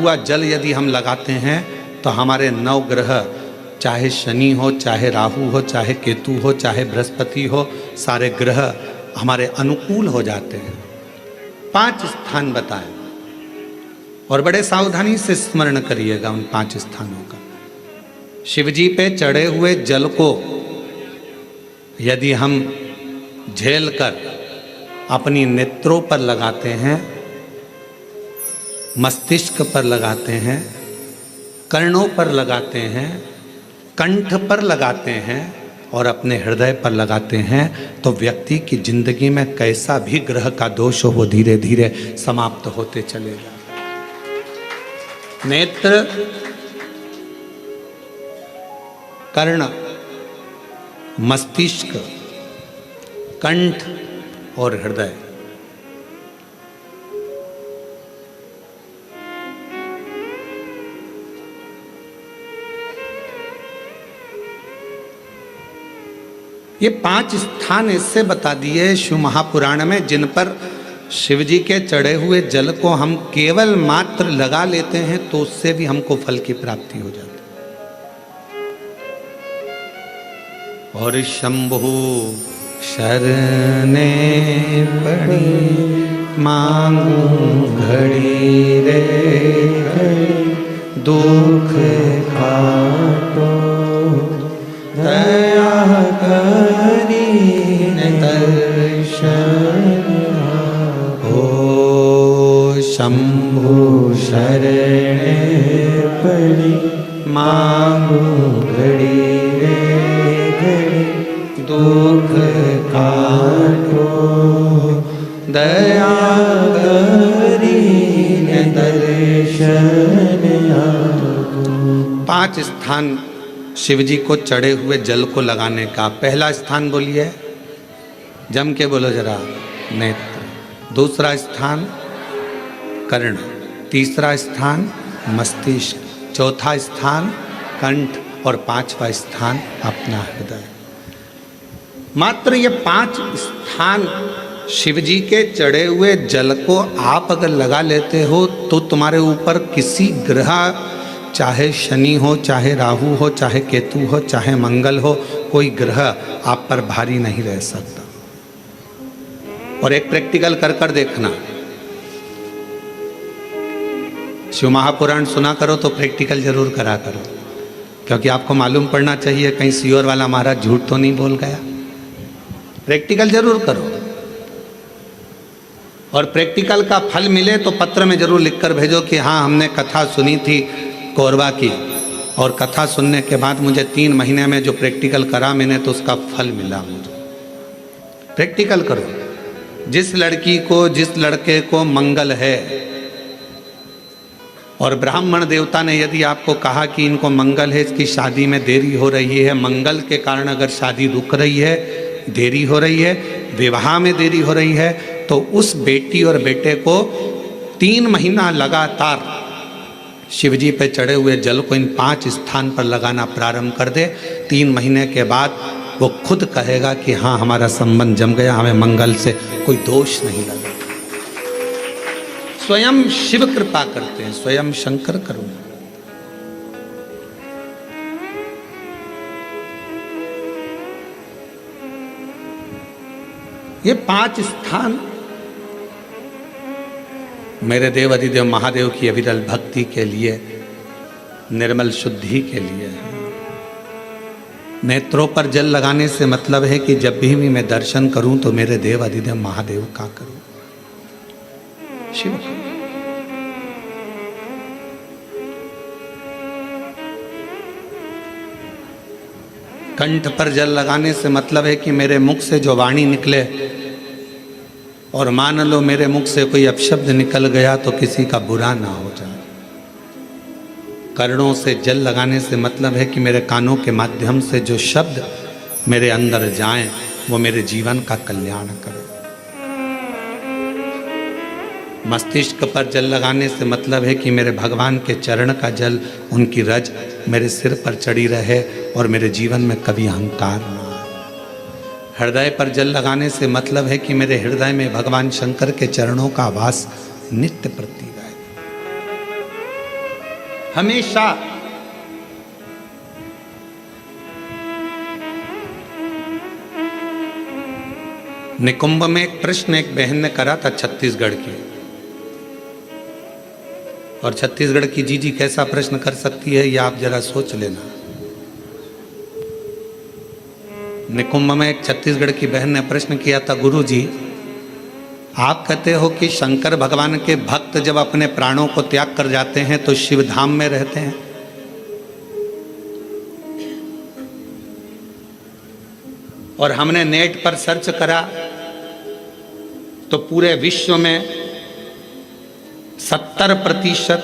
हुआ जल यदि हम लगाते हैं तो हमारे 9 ग्रह, चाहे शनि हो, चाहे राहु हो, चाहे केतु हो, चाहे बृहस्पति हो, सारे ग्रह हमारे अनुकूल हो जाते हैं। 5 स्थान बताए और बड़े सावधानी से स्मरण करिएगा उन 5 स्थानों का। शिवजी पे चढ़े हुए जल को यदि हम झेल कर अपनी नेत्रों पर लगाते हैं, मस्तिष्क पर लगाते हैं, कर्णों पर लगाते हैं, कंठ पर लगाते हैं और अपने हृदय पर लगाते हैं तो व्यक्ति की जिंदगी में कैसा भी ग्रह का दोष हो वो धीरे धीरे समाप्त होते चलेगा। नेत्र, कर्ण, मस्तिष्क, कंठ और हृदय, ये 5 स्थान इससे बता दिए शिव महापुराण में जिन पर शिव जी के चढ़े हुए जल को हम केवल मात्र लगा लेते हैं तो उससे भी हमको फल की प्राप्ति हो जाती है। और शंभु शरणे पड़ी मांगू घड़ी रे दुख काटो दया करी दर्शन हो। शंभु शरणे पड़ी मांगू घड़ी रे दुख काटो दया करी दर्शन हो। 5 स्थान शिवजी को चढ़े हुए जल को लगाने का। पहला स्थान बोलिए, जम के बोलो जरा, नेत्र। दूसरा स्थान कर्ण, तीसरा स्थान मस्तिष्क, चौथा स्थान कंठ और 5वां स्थान अपना हृदय। मात्र ये 5 स्थान शिवजी के चढ़े हुए जल को आप अगर लगा लेते हो तो तुम्हारे ऊपर किसी ग्रह, चाहे शनि हो, चाहे राहु हो, चाहे केतु हो, चाहे मंगल हो, कोई ग्रह आप पर भारी नहीं रह सकता। और एक प्रैक्टिकल कर कर देखना, शिव महापुराण सुना करो तो प्रैक्टिकल जरूर करा करो, क्योंकि आपको मालूम पड़ना चाहिए कहीं सियोर वाला महाराज झूठ तो नहीं बोल गया। प्रैक्टिकल जरूर करो और प्रैक्टिकल का फल मिले तो पत्र में जरूर लिखकर भेजो कि हाँ हमने कथा सुनी थी कोरबा की और कथा सुनने के बाद मुझे 3 महीने में जो प्रैक्टिकल करा मैंने तो उसका फल मिला मुझे। प्रैक्टिकल करो। जिस लड़की को, जिस लड़के को मंगल है और ब्राह्मण देवता ने यदि आपको कहा कि इनको मंगल है, इसकी शादी में देरी हो रही है, मंगल के कारण अगर शादी रुक रही है, देरी हो रही है, विवाह में देरी हो रही है, तो उस बेटी और बेटे को 3 महीना लगातार शिवजी पे चढ़े हुए जल को इन 5 स्थान पर लगाना प्रारंभ कर दे। 3 महीने के बाद वो खुद कहेगा कि हाँ हमारा संबंध जम गया, हमें मंगल से कोई दोष नहीं लगा। स्वयं शिव कृपा करते हैं, स्वयं शंकर करुणा। ये 5 स्थान मेरे देव अधिदेव महादेव की अविरल भक्ति के लिए, निर्मल शुद्धि के लिए है। नेत्रों पर जल लगाने से मतलब है कि जब भी मैं दर्शन करूं तो मेरे देव अधिदेव महादेव का करूं, शिव का। कंठ पर जल लगाने से मतलब है कि मेरे मुख से जो वाणी निकले, और मान लो मेरे मुख से कोई अपशब्द निकल गया तो किसी का बुरा ना हो जाए। कर्णों से जल लगाने से मतलब है कि मेरे कानों के माध्यम से जो शब्द मेरे अंदर जाएं वो मेरे जीवन का कल्याण करें। मस्तिष्क पर जल लगाने से मतलब है कि मेरे भगवान के चरण का जल, उनकी रज मेरे सिर पर चढ़ी रहे और मेरे जीवन में कभी अहंकार ना आए। हृदय पर जल लगाने से मतलब है कि मेरे हृदय में भगवान शंकर के चरणों का वास नित्य प्रति रहे। हमेशा निकुंभ में एक प्रश्न एक बहन ने करा था छत्तीसगढ़ की, और छत्तीसगढ़ की जीजी कैसा प्रश्न कर सकती है ये आप जरा सोच लेना। निकुंभ में एक छत्तीसगढ़ की बहन ने प्रश्न किया था, गुरु जी आप कहते हो कि शंकर भगवान के भक्त जब अपने प्राणों को त्याग कर जाते हैं तो शिव धाम में रहते हैं, और हमने नेट पर सर्च करा तो पूरे विश्व में 70%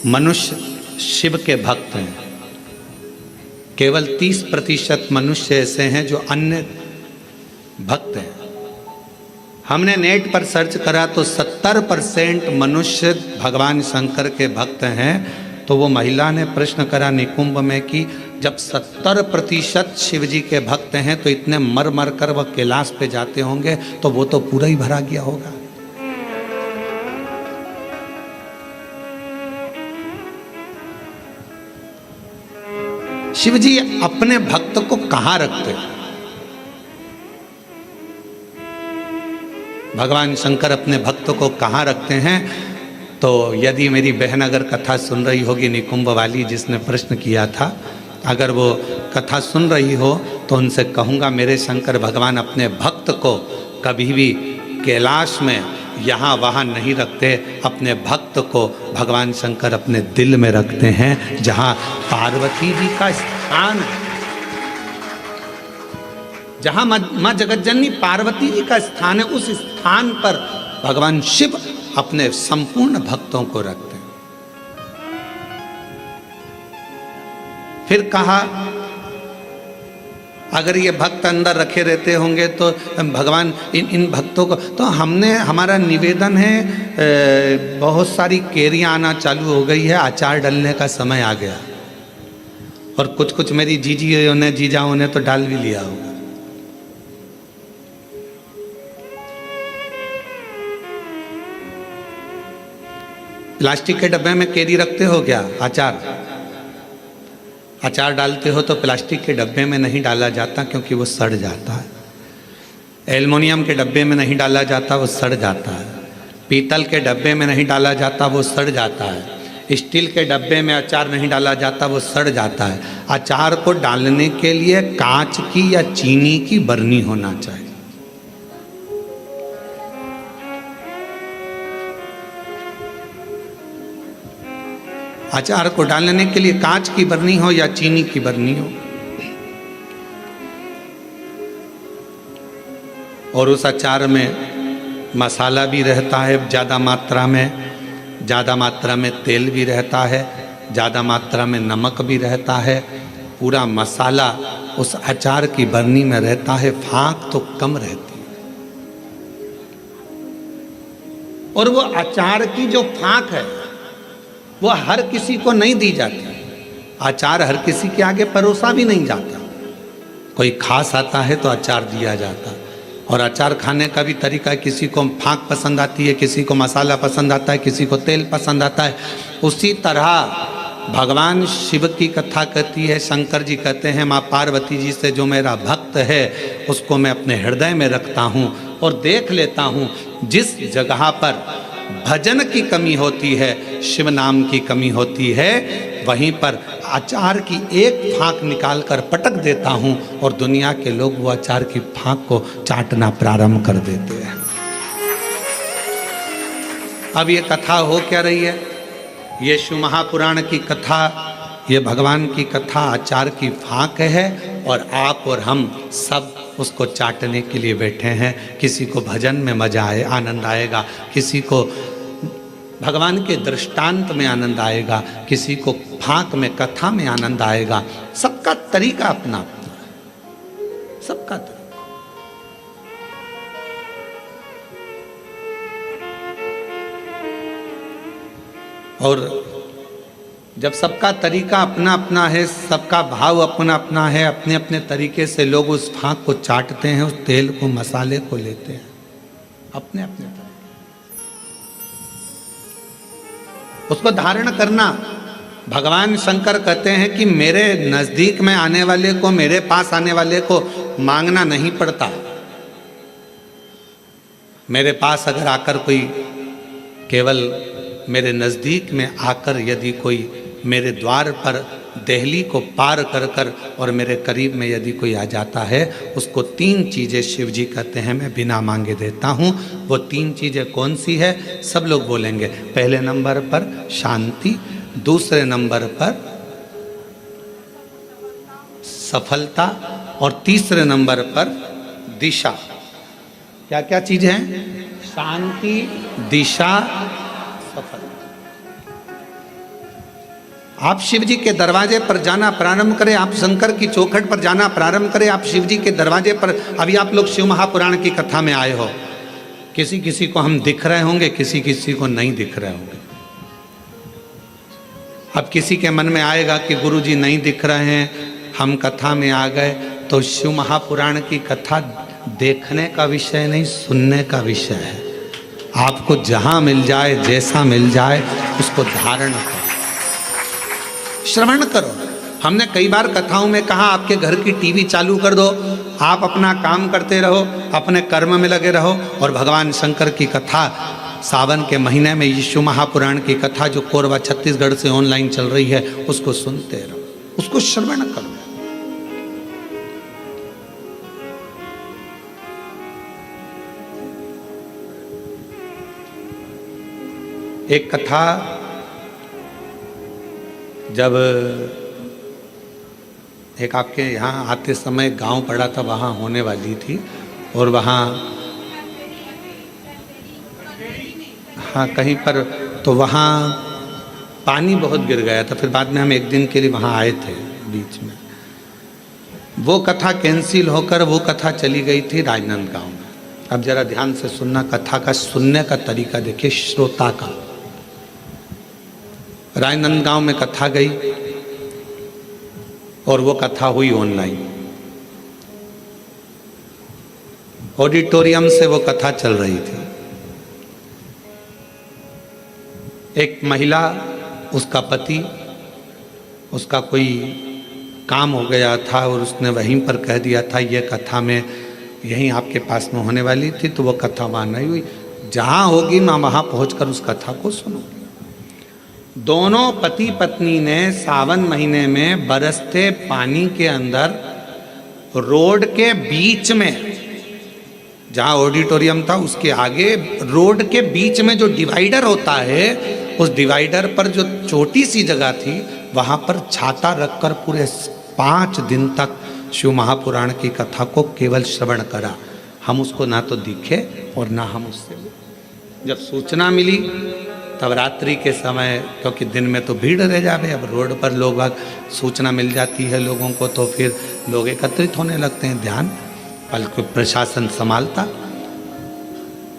मनुष्य शिव के भक्त हैं, केवल 30% मनुष्य ऐसे हैं जो अन्य भक्त हैं। हमने नेट पर सर्च करा तो 70% मनुष्य भगवान शंकर के भक्त हैं। तो वो महिला ने प्रश्न करा निकुंभ में कि जब 70% शिव जी के भक्त हैं तो इतने मर मर कर वह कैलाश पे जाते होंगे तो वो तो पूरा ही भरा गया होगा। शिव जी अपने भक्त को कहां रखते हैं? भगवान शंकर अपने भक्त को कहां रखते हैं? तो यदि मेरी बहन अगर कथा सुन रही होगी निकुंभ वाली जिसने प्रश्न किया था, अगर वो कथा सुन रही हो तो उनसे कहूँगा मेरे शंकर भगवान अपने भक्त को कभी भी कैलाश में यहाँ वहाँ नहीं रखते, अपने भक्त को भगवान शंकर अपने दिल में रखते हैं जहाँ पार्वती जी का स्थान है, जहाँ माँ जगतजननी पार्वती जी का स्थान है, उस स्थान पर भगवान शिव अपने संपूर्ण भक्तों को रखते हैं। फिर कहा अगर ये भक्त अंदर रखे रहते होंगे तो भगवान इन भक्तों को, तो हमारा निवेदन है, बहुत सारी केरियां आना चालू हो गई है, अचार डालने का समय आ गया, और कुछ मेरी जीजियों ने जीजाओं ने तो डाल भी लिया होगा। प्लास्टिक के डब्बे में केरी रखते हो क्या? अचार डालते हो तो प्लास्टिक के डब्बे में नहीं डाला जाता क्योंकि वो सड़ जाता है। एल्युमिनियम के डब्बे में नहीं डाला जाता, वो सड़ जाता है। पीतल के डब्बे में नहीं डाला जाता, वो सड़ जाता है। स्टील के डब्बे में अचार नहीं डाला जाता, वो सड़ जाता है। अचार को डालने के लिए कांच की या चीनी की बरनी होना चाहिए। अचार को डालने के लिए कांच की बरनी हो या चीनी की बरनी हो, और उस अचार में मसाला भी रहता है ज़्यादा मात्रा में तेल भी रहता है, ज़्यादा मात्रा में नमक भी रहता है। पूरा मसाला उस अचार की बरनी में रहता है, फाँक तो कम रहती है। और वो अचार की जो फाँक है वो हर किसी को नहीं दी जाती। अचार हर किसी के आगे परोसा भी नहीं जाता। कोई खास आता है तो अचार दिया जाता, और अचार खाने का भी तरीका है, किसी को फाँक पसंद आती है, किसी को मसाला पसंद आता है, किसी को तेल पसंद आता है। उसी तरह भगवान शिव की कथा कहती है, शंकर जी कहते हैं माँ पार्वती जी से जो मेरा भक्त है उसको मैं अपने हृदय में रखता हूँ और देख लेता हूँ जिस जगह पर भजन की कमी होती है, शिव नाम की कमी होती है, वहीं पर अचार की एक फाँक निकाल कर पटक देता हूँ और दुनिया के लोग वो अचार की फाँक को चाटना प्रारंभ कर देते हैं। अब ये कथा हो क्या रही है? ये शिव महापुराण की कथा, ये भगवान की कथा अचार की फाँक है, और आप और हम सब उसको चाटने के लिए बैठे हैं। किसी को भजन में मजा आए, आनंद आएगा, किसी को भगवान के दृष्टांत में आनंद आएगा, किसी को फाँक में कथा में आनंद आएगा। सबका तरीका अपना अपना है, सबका तरीका। और जब सबका तरीका अपना अपना है, सबका भाव अपना अपना है, अपने अपने तरीके से लोग उस फाँक को चाटते हैं, उस तेल को, मसाले को लेते हैं अपने अपने तरीके। उसको धारण करना। भगवान शंकर कहते हैं कि मेरे नजदीक में आने वाले को, मेरे पास आने वाले को मांगना नहीं पड़ता। मेरे पास अगर आकर कोई, केवल मेरे नजदीक में आकर यदि कोई मेरे द्वार पर देहली को पार कर कर और मेरे करीब में यदि कोई आ जाता है, उसको 3 चीजें शिव जी कहते हैं मैं बिना मांगे देता हूं। वो 3 चीजें कौन सी है? सब लोग बोलेंगे। पहले नंबर पर शांति, दूसरे नंबर पर सफलता और तीसरे नंबर पर दिशा। क्या क्या चीज है? शांति, दिशा, सफलता। आप शिव जी के दरवाजे पर जाना प्रारंभ करें, आप शंकर की चौखट पर जाना प्रारंभ करें, आप शिव जी के दरवाजे पर। अभी आप लोग शिव महापुराण की कथा में आए हो, किसी किसी को हम दिख रहे होंगे, किसी किसी को नहीं दिख रहे होंगे। अब किसी के मन में आएगा कि गुरुजी नहीं दिख रहे हैं, हम कथा में आ गए, तो शिव महापुराण की कथा देखने का विषय नहीं, सुनने का विषय है। आपको जहां मिल जाए, जैसा मिल जाए, उसको धारण करो, श्रवण करो। हमने कई बार कथाओं में कहा आपके घर की टीवी चालू कर दो, आप अपना काम करते रहो, अपने कर्म में लगे रहो और भगवान शंकर की कथा सावन के महीने में यीशु महापुराण की कथा जो कोरबा छत्तीसगढ़ से ऑनलाइन चल रही है, उसको सुनते रहो, उसको श्रवण करो। एक कथा जब एक आपके यहाँ आते समय गांव पड़ा था, वहाँ होने वाली थी और वहाँ हाँ कहीं पर, तो वहाँ पानी बहुत गिर गया था। फिर बाद में हम एक दिन के लिए वहाँ आए थे, बीच में वो कथा कैंसिल होकर वो कथा चली गई थी राजनांदगांव में। अब जरा ध्यान से सुनना, कथा का सुनने का तरीका देखिए श्रोता का। राजनांदगांव में कथा गई और वो कथा हुई ऑनलाइन, ऑडिटोरियम से वो कथा चल रही थी। एक महिला, उसका पति, उसका कोई काम हो गया था और उसने वहीं पर कह दिया था ये कथा में यहीं आपके पास में होने वाली थी, तो वो कथा वहाँ नहीं हुई। जहाँ होगी मैं वहाँ पहुँचकर उस कथा को सुनूंगी। दोनों पति पत्नी ने सावन महीने में बरसते पानी के अंदर रोड के बीच में, जहाँ ऑडिटोरियम था उसके आगे रोड के बीच में जो डिवाइडर होता है, उस डिवाइडर पर जो छोटी सी जगह थी, वहाँ पर छाता रखकर पूरे 5 दिन तक शिव महापुराण की कथा को केवल श्रवण करा। हम उसको ना तो दिखे और ना हम उससे, जब सूचना मिली तब रात्रि के समय, क्योंकि दिन में तो भीड़ रह जावे, अब रोड पर लोग सूचना मिल जाती है लोगों को, तो फिर लोग एकत्रित होने लगते हैं, ध्यान बल्कि प्रशासन संभालता।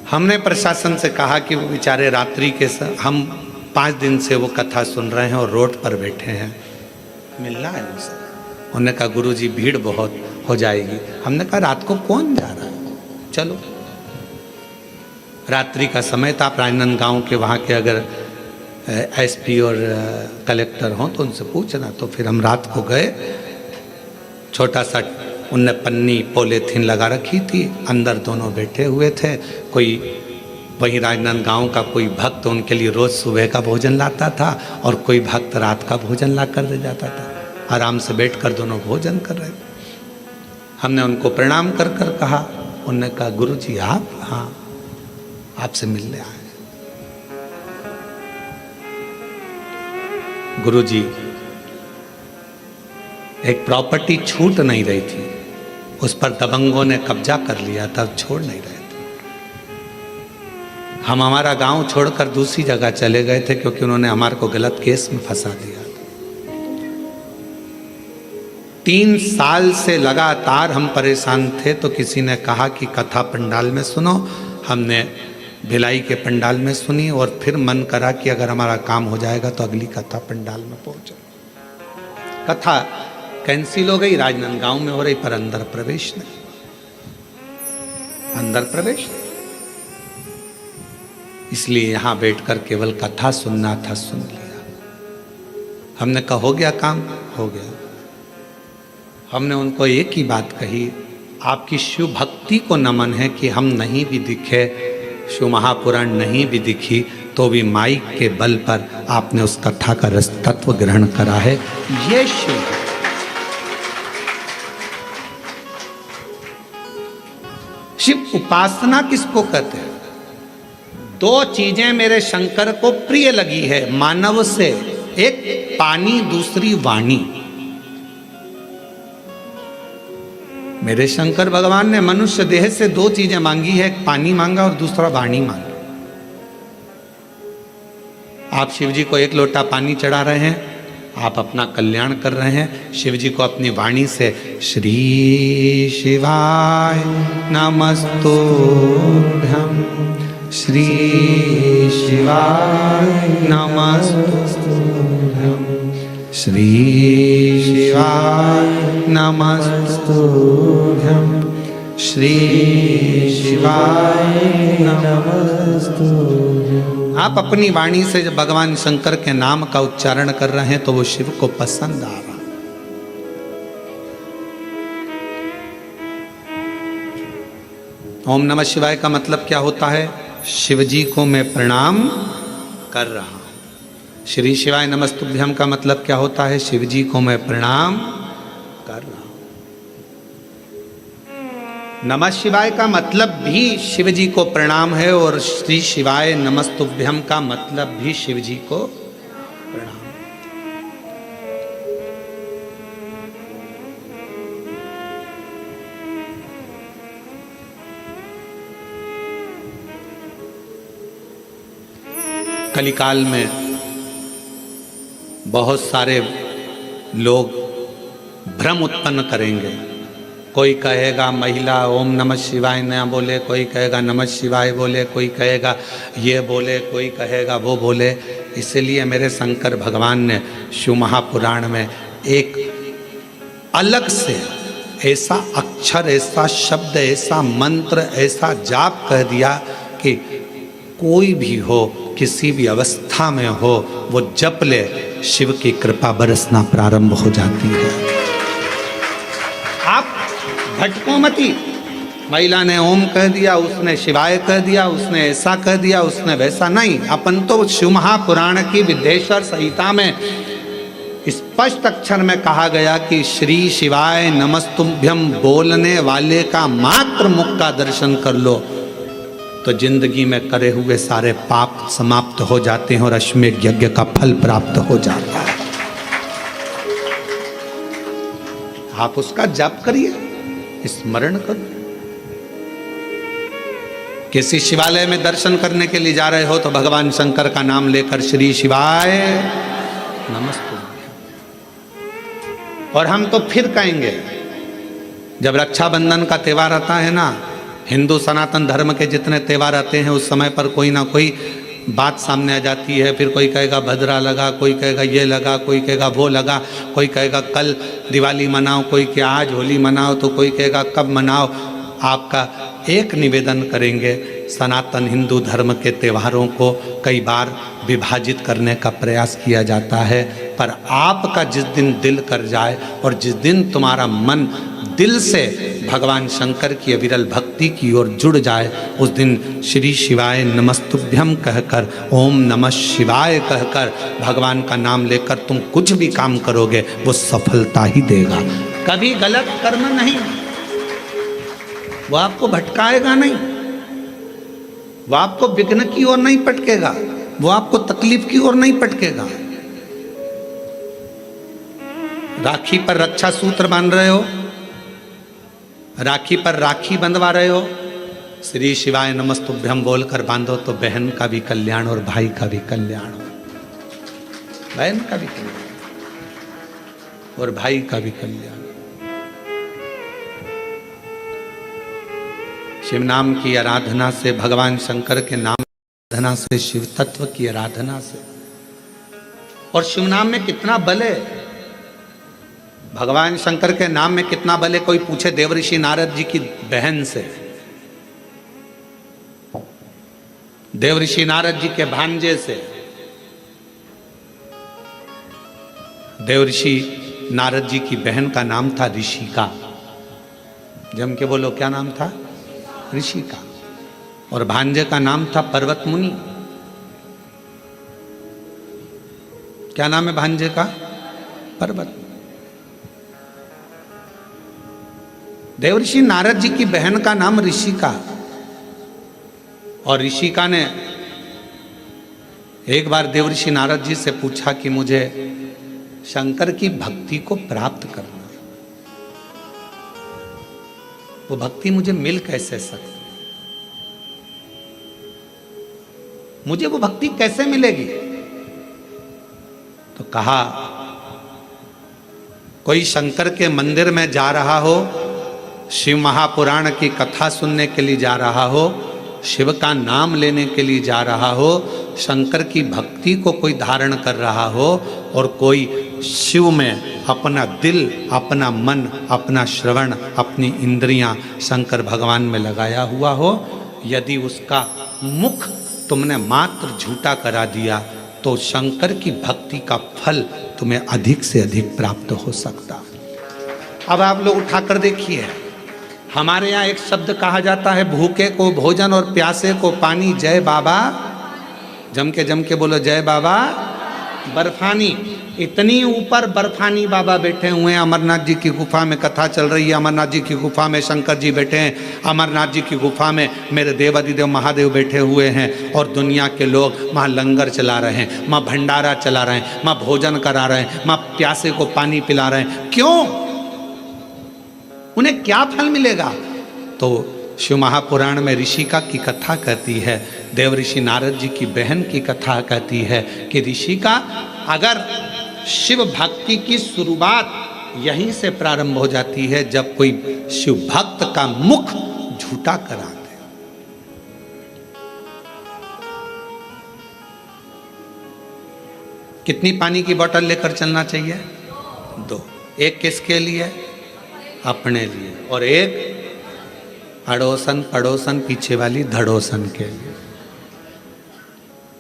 हमने प्रशासन से कहा कि वो बेचारे रात्रि के हम 5 दिन से वो कथा सुन रहे हैं और रोड पर बैठे हैं, मिलना है उनसे। उन्होंने कहा गुरुजी भीड़ बहुत हो जाएगी। हमने कहा रात को कौन जा रहा है, चलो। रात्रि का समय था, राजनांदगांव के वहाँ के अगर एसपी और कलेक्टर हों तो उनसे पूछना। तो फिर हम रात को गए, छोटा सा उनने पन्नी पॉलीथीन लगा रखी थी, अंदर दोनों बैठे हुए थे। कोई वहीं राजनांदगांव का कोई भक्त उनके लिए रोज़ सुबह का भोजन लाता था और कोई भक्त रात का भोजन ला कर दे जाता था। आराम से बैठकर दोनों भोजन कर रहे थे। हमने उनको प्रणाम कर कर कहा, उनने कहा गुरुजी आप? हाँ, आपसे मिलने आए। गुरुजी एक प्रॉपर्टी छूट नहीं रही थी, उस पर दबंगों ने कब्जा कर लिया था, छोड़ नहीं रहे थे। हम हमारा गांव छोड़कर दूसरी जगह चले गए थे क्योंकि उन्होंने हमारे को गलत केस में फंसा दिया। 3 साल से लगातार हम परेशान थे, तो किसी ने कहा कि कथा पंडाल में सुनो। हमने भिलाई के पंडाल में सुनी और फिर मन करा कि अगर हमारा काम हो जाएगा तो अगली कथा पंडाल में पहुंचो। कथा कैंसिल हो गई, राजनांदगांव में हो रही, पर अंदर प्रवेश नहीं, अंदर प्रवेश नहीं। इसलिए यहाँ बैठकर केवल कथा सुनना था, सुन लिया। हमने कहा हो गया काम, हो गया। हमने उनको एक ही बात कही, आपकी शिव भक्ति को नमन है कि हम नहीं भी दिखे, शिव महापुराण नहीं भी दिखी, तो भी माइक के बल पर आपने उस कथा का रस तत्व ग्रहण करा है। ये शिव है। शिव उपासना किसको कहते हैं? दो चीजें मेरे शंकर को प्रिय लगी है मानव से, एक पानी, दूसरी वाणी। मेरे शंकर भगवान ने मनुष्य देह से दो चीजें मांगी है, एक पानी मांगा और दूसरा वाणी मांगी। आप शिव जी को एक लोटा पानी चढ़ा रहे हैं, आप अपना कल्याण कर रहे हैं। शिव जी को अपनी वाणी से श्री शिवाय नमस्तुभ्यं, श्री शिवाय नमस्तुभ्यं, श्री शिवाय नमस्तुभ्यं, श्री शिवाय नमस्तुभ्यं। आप अपनी वाणी से जब भगवान शंकर के नाम का उच्चारण कर रहे हैं तो वो शिव को पसंद आ रहा। ओम नमः शिवाय का मतलब क्या होता है? शिव जी को मैं प्रणाम कर रहा हूं। श्री शिवाय नमस्तुभ्यं का मतलब क्या होता है? शिव जी को मैं प्रणाम कर रहा हूं। नमः शिवाय का मतलब भी शिव जी को प्रणाम है और श्री शिवाय नमस्तुभ्यं का मतलब भी शिव जी को प्रणाम। कलिकाल में बहुत सारे लोग भ्रम उत्पन्न करेंगे। कोई कहेगा महिला ओम नमः शिवाय न बोले, कोई कहेगा नमः शिवाय बोले, कोई कहेगा ये बोले, कोई कहेगा वो बोले। इसलिए मेरे शंकर भगवान ने शिव महापुराण में एक अलग से ऐसा अक्षर, ऐसा शब्द, ऐसा मंत्र, ऐसा जाप कह दिया कि कोई भी हो, किसी भी अवस्था में हो, वो जप ले, शिव की कृपा बरसना प्रारंभ हो जाती है। आप भटको मती। महिला ने ओम कह दिया, उसने शिवाय कह दिया, उसने ऐसा कह दिया, उसने वैसा नहीं। अपन तो शिव महापुराण की विद्येश्वर संहिता में स्पष्ट अक्षर में कहा गया कि श्री शिवाय नमस्तुभ्यं बोलने वाले का मात्र मुख का दर्शन कर लो तो जिंदगी में करे हुए सारे पाप समाप्त हो जाते हैं और अश्वमेध यज्ञ का फल प्राप्त हो जाता है। आप उसका जाप करिए, स्मरण करो। किसी शिवालय में दर्शन करने के लिए जा रहे हो तो भगवान शंकर का नाम लेकर श्री शिवाय नमस्तुभ्यं। और हम तो फिर कहेंगे, जब रक्षाबंधन का त्यौहार आता है ना, हिंदू सनातन धर्म के जितने त्यौहार आते हैं उस समय पर कोई ना कोई बात सामने आ जाती है। फिर कोई कहेगा भद्रा लगा, कोई कहेगा ये लगा, कोई कहेगा वो लगा, कोई कहेगा कल दिवाली मनाओ, कोई क्या आज होली मनाओ, तो कोई कहेगा कब मनाओ। आपका एक निवेदन करेंगे, सनातन हिंदू धर्म के त्योहारों को कई बार विभाजित करने का प्रयास किया जाता है, पर आपका जिस दिन दिल कर जाए और जिस दिन तुम्हारा मन दिल से भगवान शंकर की अविरल भक्ति की ओर जुड़ जाए, उस दिन श्री शिवाय नमस्तुभ्यं कहकर, ओम नमः शिवाय कहकर भगवान का नाम लेकर तुम कुछ भी काम करोगे वो सफलता ही देगा। कभी गलत कर्म नहीं, वो आपको भटकाएगा नहीं, वो आपको विघ्न की ओर नहीं पटकेगा, वो आपको तकलीफ की ओर नहीं पटकेगा। राखी पर रक्षा सूत्र बांध रहे हो, राखी पर राखी बंधवा रहे हो, श्री शिवाय नमस्तुभ्यं बोलकर बांधो तो बहन का भी कल्याण और भाई का भी कल्याण हो, बहन का भी कल्याण और भाई का भी कल्याण। शिव नाम की आराधना से, भगवान शंकर के नाम की आराधना से, शिव तत्व की आराधना से, और शिव नाम में कितना बल है, भगवान शंकर के नाम में कितना बल है। कोई पूछे देवऋषि नारद जी की बहन से, देवऋषि नारद जी के भांजे से देवऋषि नारद जी की बहन का नाम था ऋषिका। जम के बोलो क्या नाम था? ऋषिका। और भांजे का नाम था पर्वत मुनि। क्या नाम है भांजे का? पर्वत। देवऋषि नारद जी की बहन का नाम ऋषिका। और ऋषिका ने एक बार देवऋषि नारद जी से पूछा कि मुझे शंकर की भक्ति को प्राप्त करना, वो भक्ति मुझे मिल कैसे सकती, मुझे वो भक्ति कैसे मिलेगी? तो कहा कोई शंकर के मंदिर में जा रहा हो, शिव महापुराण की कथा सुनने के लिए जा रहा हो, शिव का नाम लेने के लिए जा रहा हो, शंकर की भक्ति को कोई धारण कर रहा हो और कोई शिव में अपना दिल, अपना मन, अपना श्रवण, अपनी इंद्रियां शंकर भगवान में लगाया हुआ हो, यदि उसका मुख तुमने मात्र झूठा करा दिया तो शंकर की भक्ति का फल तुम्हें अधिक से अधिक प्राप्त हो सकता। अब आप लोग उठाकर देखिए, हमारे यहाँ एक शब्द कहा जाता है, भूखे को भोजन और प्यासे को पानी। जय बाबा, जम के बोलो जय बाबा। बर्फानी, इतनी ऊपर बर्फानी बाबा बैठे हुए हैं। अमरनाथ जी की गुफा में कथा चल रही है, अमरनाथ जी की गुफा में शंकर जी बैठे हैं, अमरनाथ जी की गुफा में मेरे देवादिदेव महादेव बैठे हुए हैं, और दुनिया के लोग वहाँ लंगर चला रहे हैं, वहाँ भंडारा चला रहे हैं, वहाँ भोजन करा रहे हैं, वहाँ प्यासे को पानी पिला रहे हैं। क्यों? उन्हें क्या फल मिलेगा? तो शिव महापुराण में ऋषिका की कथा कहती है, देवऋषि नारद जी की बहन की कथा कहती है कि ऋषिका, अगर शिव भक्ति की शुरुआत यहीं से प्रारंभ हो जाती है जब कोई शिव भक्त का मुख झूठा करा दे। कितनी पानी की बोतल लेकर चलना चाहिए? 2। एक किसके लिए? अपने लिए, और एक अड़ोसन पड़ोसन पीछे वाली धड़ोसन के लिए।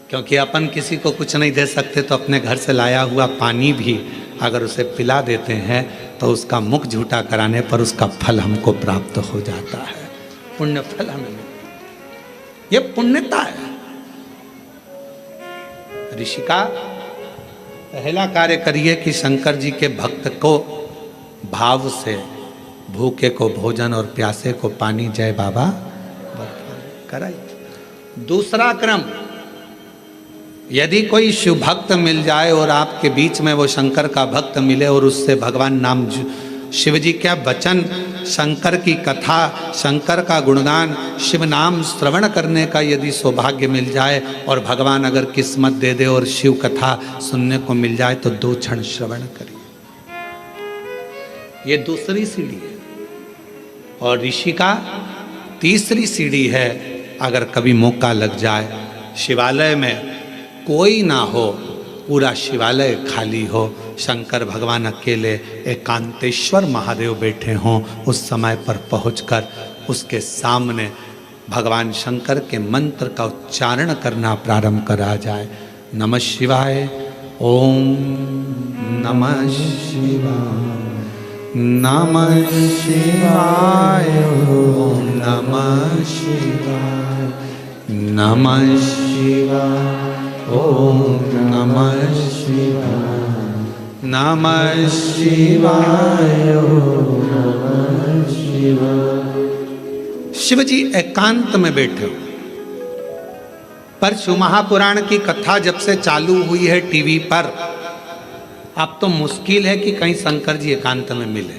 क्योंकि अपन किसी को कुछ नहीं दे सकते, तो अपने घर से लाया हुआ पानी भी अगर उसे पिला देते हैं तो उसका मुख झूठा कराने पर उसका फल हमको प्राप्त हो जाता है, पुण्य फल हमें मिलता है। ये पुण्यता है। ऋषिका, पहला कार्य करिए कि शंकर जी के भक्त को भाव से, भूखे को भोजन और प्यासे को पानी, जय बाबा कराइए। दूसरा क्रम, यदि कोई शिव भक्त मिल जाए और आपके बीच में वो शंकर का भक्त मिले और उससे भगवान नाम, शिव जी क्या वचन, शंकर की कथा, शंकर का गुणगान, शिव नाम श्रवण करने का यदि सौभाग्य मिल जाए और भगवान अगर किस्मत दे दे और शिव कथा सुनने को मिल जाए तो 2 क्षण श्रवण करिए। ये दूसरी सीढ़ी है। और ऋषि का तीसरी सीढ़ी है, अगर कभी मौका लग जाए, शिवालय में कोई ना हो, पूरा शिवालय खाली हो, शंकर भगवान अकेले एकांतेश्वर महादेव बैठे हों, उस समय पर पहुंचकर उसके सामने भगवान शंकर के मंत्र का उच्चारण करना प्रारंभ करा जाए। नमः शिवाय, ओम नमः शिवाय, नमः शिवाय, ओम नमः शिवाय, नमः शिवाय, ओम नमः शिवाय, नमः शिवाय, ओम नमः शिवाय। शिव जी एकांत में बैठे हो, पर शिव महापुराण की कथा जब से चालू हुई है टीवी पर, अब तो मुश्किल है कि कहीं शंकर जी एकांत में मिले,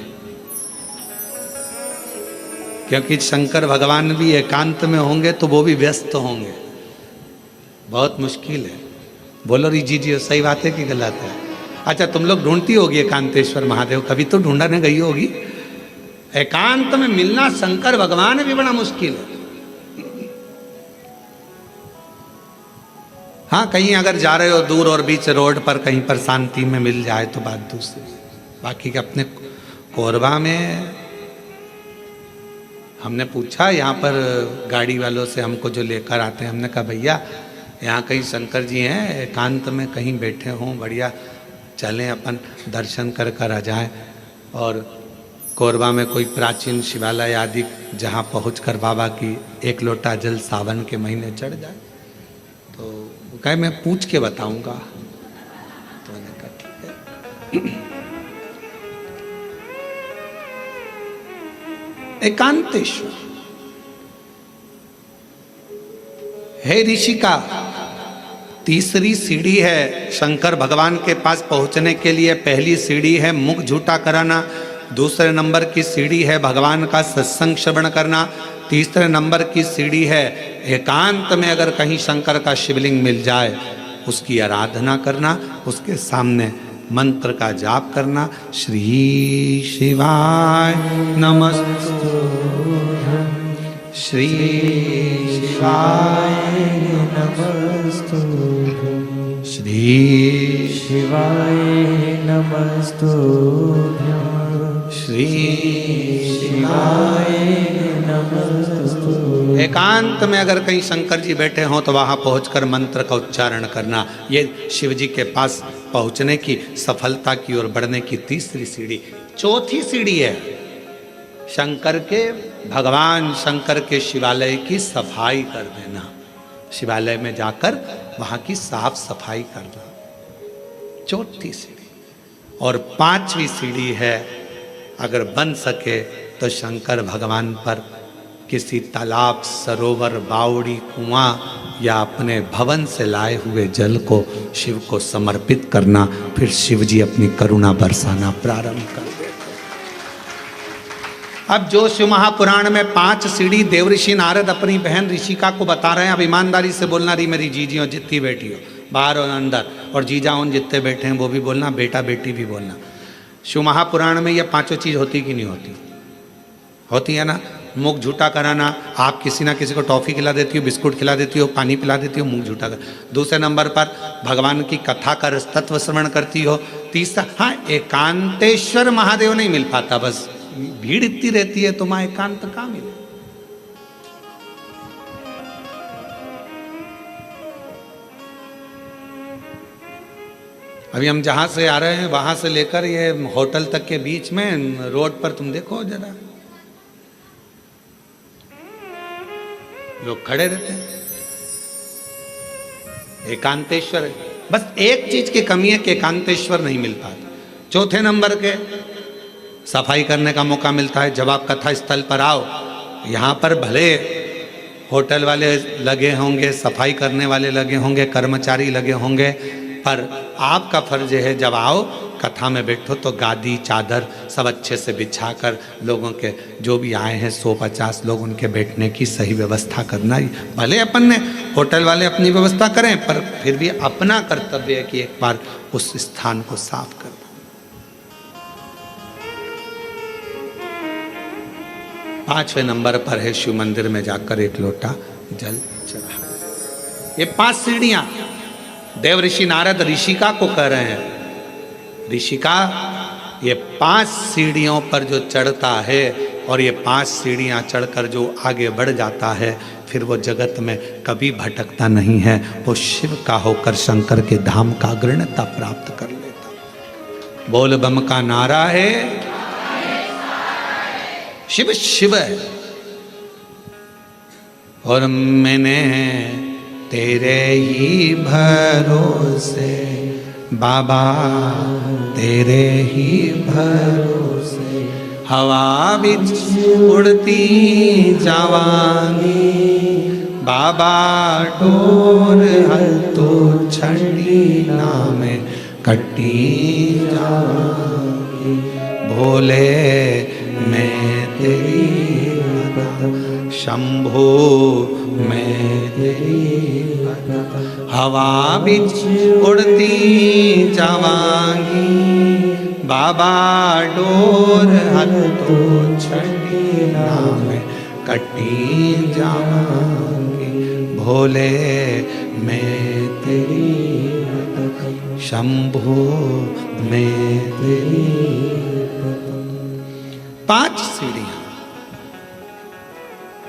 क्योंकि शंकर भगवान भी एकांत में होंगे तो वो भी व्यस्त होंगे, बहुत मुश्किल है। बोलो जी सही बात है कि गलत है? अच्छा, तुम लोग ढूंढती होगी एकांतेश्वर महादेव, कभी तो ढूंढने गई होगी। एकांत में मिलना शंकर भगवान भी बड़ा मुश्किल है। हाँ, कहीं अगर जा रहे हो दूर और बीच रोड पर कहीं पर शांति में मिल जाए तो बात दूसरी, बाकी के अपने कोरबा में हमने पूछा यहाँ पर गाड़ी वालों से, हमको जो लेकर आते हैं, हमने कहा भैया यहाँ कहीं शंकर जी हैं, एकांत में कहीं बैठे हों, बढ़िया चलें अपन दर्शन कर कर आ जाएँ, और कोरबा में कोई प्राचीन शिवालय आदि जहाँ पहुंचकर बाबा की एक लोटा जल सावन के महीने चढ़ जाए। तो वो कहे मैं पूछ के बताऊंगा। तो मैंने कहा ठीक है। एकांतेश्वर हे ऋषिका, तीसरी सीढ़ी है शंकर भगवान के पास पहुंचने के लिए। पहली सीढ़ी है मुख झूठा कराना, दूसरे नंबर की सीढ़ी है भगवान का सत्संग श्रवण करना, तीसरे नंबर की सीढ़ी है एकांत में अगर कहीं शंकर का शिवलिंग मिल जाए उसकी आराधना करना, उसके सामने मंत्र का जाप करना। श्री शिवाय नमस्तु, श्री शिवाय नमस्तु, श्री शिवाय नमस्तु, श्री शिवाय नमस्तु। एकांत में अगर कहीं शंकर जी बैठे हों तो वहां पहुंचकर मंत्र का उच्चारण करना। ये शिव जी के पास पहुंचने की, सफलता की ओर बढ़ने की तीसरी सीढ़ी। चौथी सीढ़ी है शंकर के, भगवान शंकर के शिवालय की सफाई कर देना। शिवालय में जाकर वहां की साफ सफाई करना, चौथी सीढ़ी। और पांचवी सीढ़ी है अगर बन सके तो शंकर भगवान पर किसी तालाब, सरोवर, बावड़ी, कुआं या अपने भवन से लाए हुए जल को शिव को समर्पित करना। फिर शिव जी अपनी करुणा बरसाना प्रारंभ कर देते। अब जो शिव महापुराण में 5 सीढ़ी देवऋषि नारद अपनी बहन ऋषिका को बता रहे हैं। अब ईमानदारी से बोलना रही मेरी जीजी हो जितनी बेटी हो, बाहर और अंदर, और जीजा उन जितने बैठे हैं वो भी बोलना, बेटा बेटी भी बोलना। शिव महापुराण में ये 5 चीज होती कि नहीं होती? होती है ना। मुख झूठा कराना, आप किसी ना किसी को टॉफी खिला देती हो, बिस्कुट खिला देती हो, पानी पिला देती हो, मुख झूठा कर। दूसरे नंबर पर भगवान की कथा का तत्व श्रवण करती हो। तीसरा, हाँ एकांतेश्वर महादेव नहीं मिल पाता, बस भीड़ इतनी रहती है तो मां एकांत कहाँ मिले। अभी हम जहां से आ रहे हैं वहां से लेकर ये होटल तक के बीच में रोड पर तुम देखो जरा, लोग खड़े रहते हैं। एकांतेश्वर है। बस एक चीज की कमी है कि एकांतेश्वर नहीं मिल पाता। चौथे नंबर के सफाई करने का मौका मिलता है जब आप कथा स्थल पर आओ। यहाँ पर भले होटल वाले लगे होंगे, सफाई करने वाले लगे होंगे, कर्मचारी लगे होंगे, पर आपका फर्ज है जब आओ कथा में बैठो तो गादी चादर सब अच्छे से बिछाकर लोगों के जो भी आए हैं 150 लोग उनके बैठने की सही व्यवस्था करना। भले अपन ने होटल वाले अपनी व्यवस्था करें पर फिर भी अपना कर्तव्य है कि एक बार उस स्थान को साफ कर दो। पांचवें नंबर पर है शिव मंदिर में जाकर एक लोटा जल चढ़ा। ये 5 सीढ़ियां देवऋषि नारद ऋषिका को कह रहे हैं। ऋषिका, ये 5 सीढ़ियों पर जो चढ़ता है और ये 5 सीढ़ियां चढ़कर जो आगे बढ़ जाता है फिर वो जगत में कभी भटकता नहीं है। वो शिव का होकर शंकर के धाम का अग्रणता प्राप्त कर लेता। बोल बम का नारा है, शिव शिव है। और मैंने तेरे ही भरोसे बाबा, तेरे ही भरोसे हवा बिच उड़ती जावांगी बाबा, डोर हल्तो छड़ी नाम कटी जावांगी। भोले मैं तेरी शंभो मैं तेरी हवा बिच उड़ती जावांगी बाबा, डोर हल्तो छड़ी नाम कटी जावांगी। भोले मैं तेरी शंभो मैं तेरी। 5 सीढ़ियां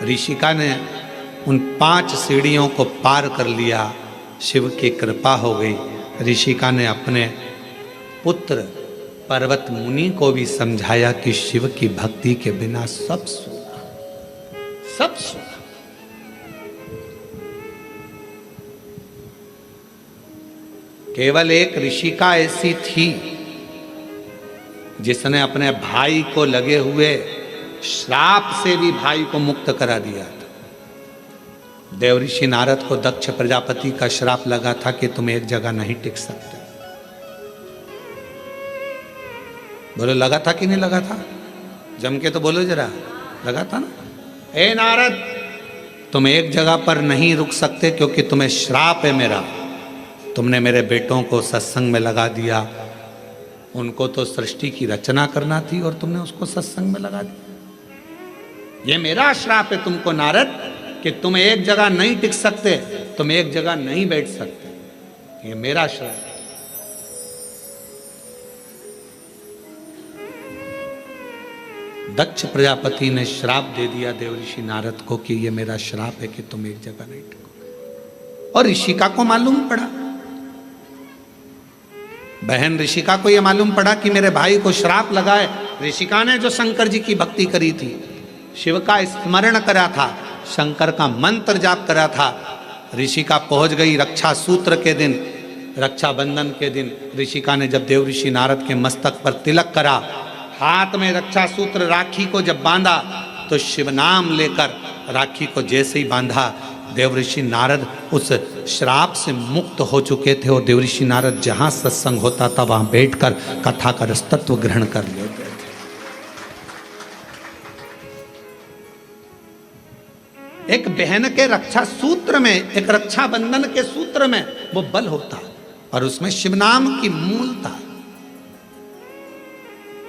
ऋषिका ने उन 5 सीढ़ियों को पार कर लिया, शिव की कृपा हो गई। ऋषिका ने अपने पुत्र पर्वत मुनि को भी समझाया कि शिव की भक्ति के बिना सब सूना, सब सूना। केवल एक ऋषिका ऐसी थी जिसने अपने भाई को लगे हुए श्राप से भी भाई को मुक्त करा दिया था। देवऋषि नारद को दक्ष प्रजापति का श्राप लगा था कि तुम एक जगह नहीं टिक सकते। बोलो लगा था कि नहीं लगा था? जम के तो बोलो जरा, लगा था ना? ए नारद, तुम एक जगह पर नहीं रुक सकते क्योंकि तुम्हें श्राप है मेरा। तुमने मेरे बेटों को सत्संग में लगा दिया, उनको तो सृष्टि की रचना करना थी और तुमने उसको सत्संग में लगा दिया। ये मेरा श्राप है तुमको नारद कि तुम एक जगह नहीं टिक सकते, तुम एक जगह नहीं बैठ सकते। ये मेरा श्राप है। दक्ष प्रजापति ने श्राप दे दिया देवऋषि नारद को कि ये मेरा श्राप है कि तुम एक जगह नहीं टिको। और ऋषिका को मालूम पड़ा, बहन ऋषिका को यह मालूम पड़ा कि मेरे भाई को श्राप लगा है। ऋषिका ने जो शंकर जी की भक्ति करी थी, शिव का स्मरण करा था, शंकर का मंत्र जाप करा था, ऋषिका पहुंच गई रक्षा सूत्र के दिन, रक्षाबंधन के दिन। ऋषिका ने जब देवऋषि नारद के मस्तक पर तिलक करा, हाथ में रक्षा सूत्र राखी को जब बांधा, तो शिव नाम लेकर राखी को जैसे ही बांधा, देवऋषि नारद उस श्राप से मुक्त हो चुके थे। और देवऋषि नारद जहां सत्संग होता था वहां बैठकर कथा का रसतत्व ग्रहण कर लेते थे। एक बहन के रक्षा सूत्र में, एक रक्षा बंधन के सूत्र में वो बल होता और उसमें शिव नाम की मूलता।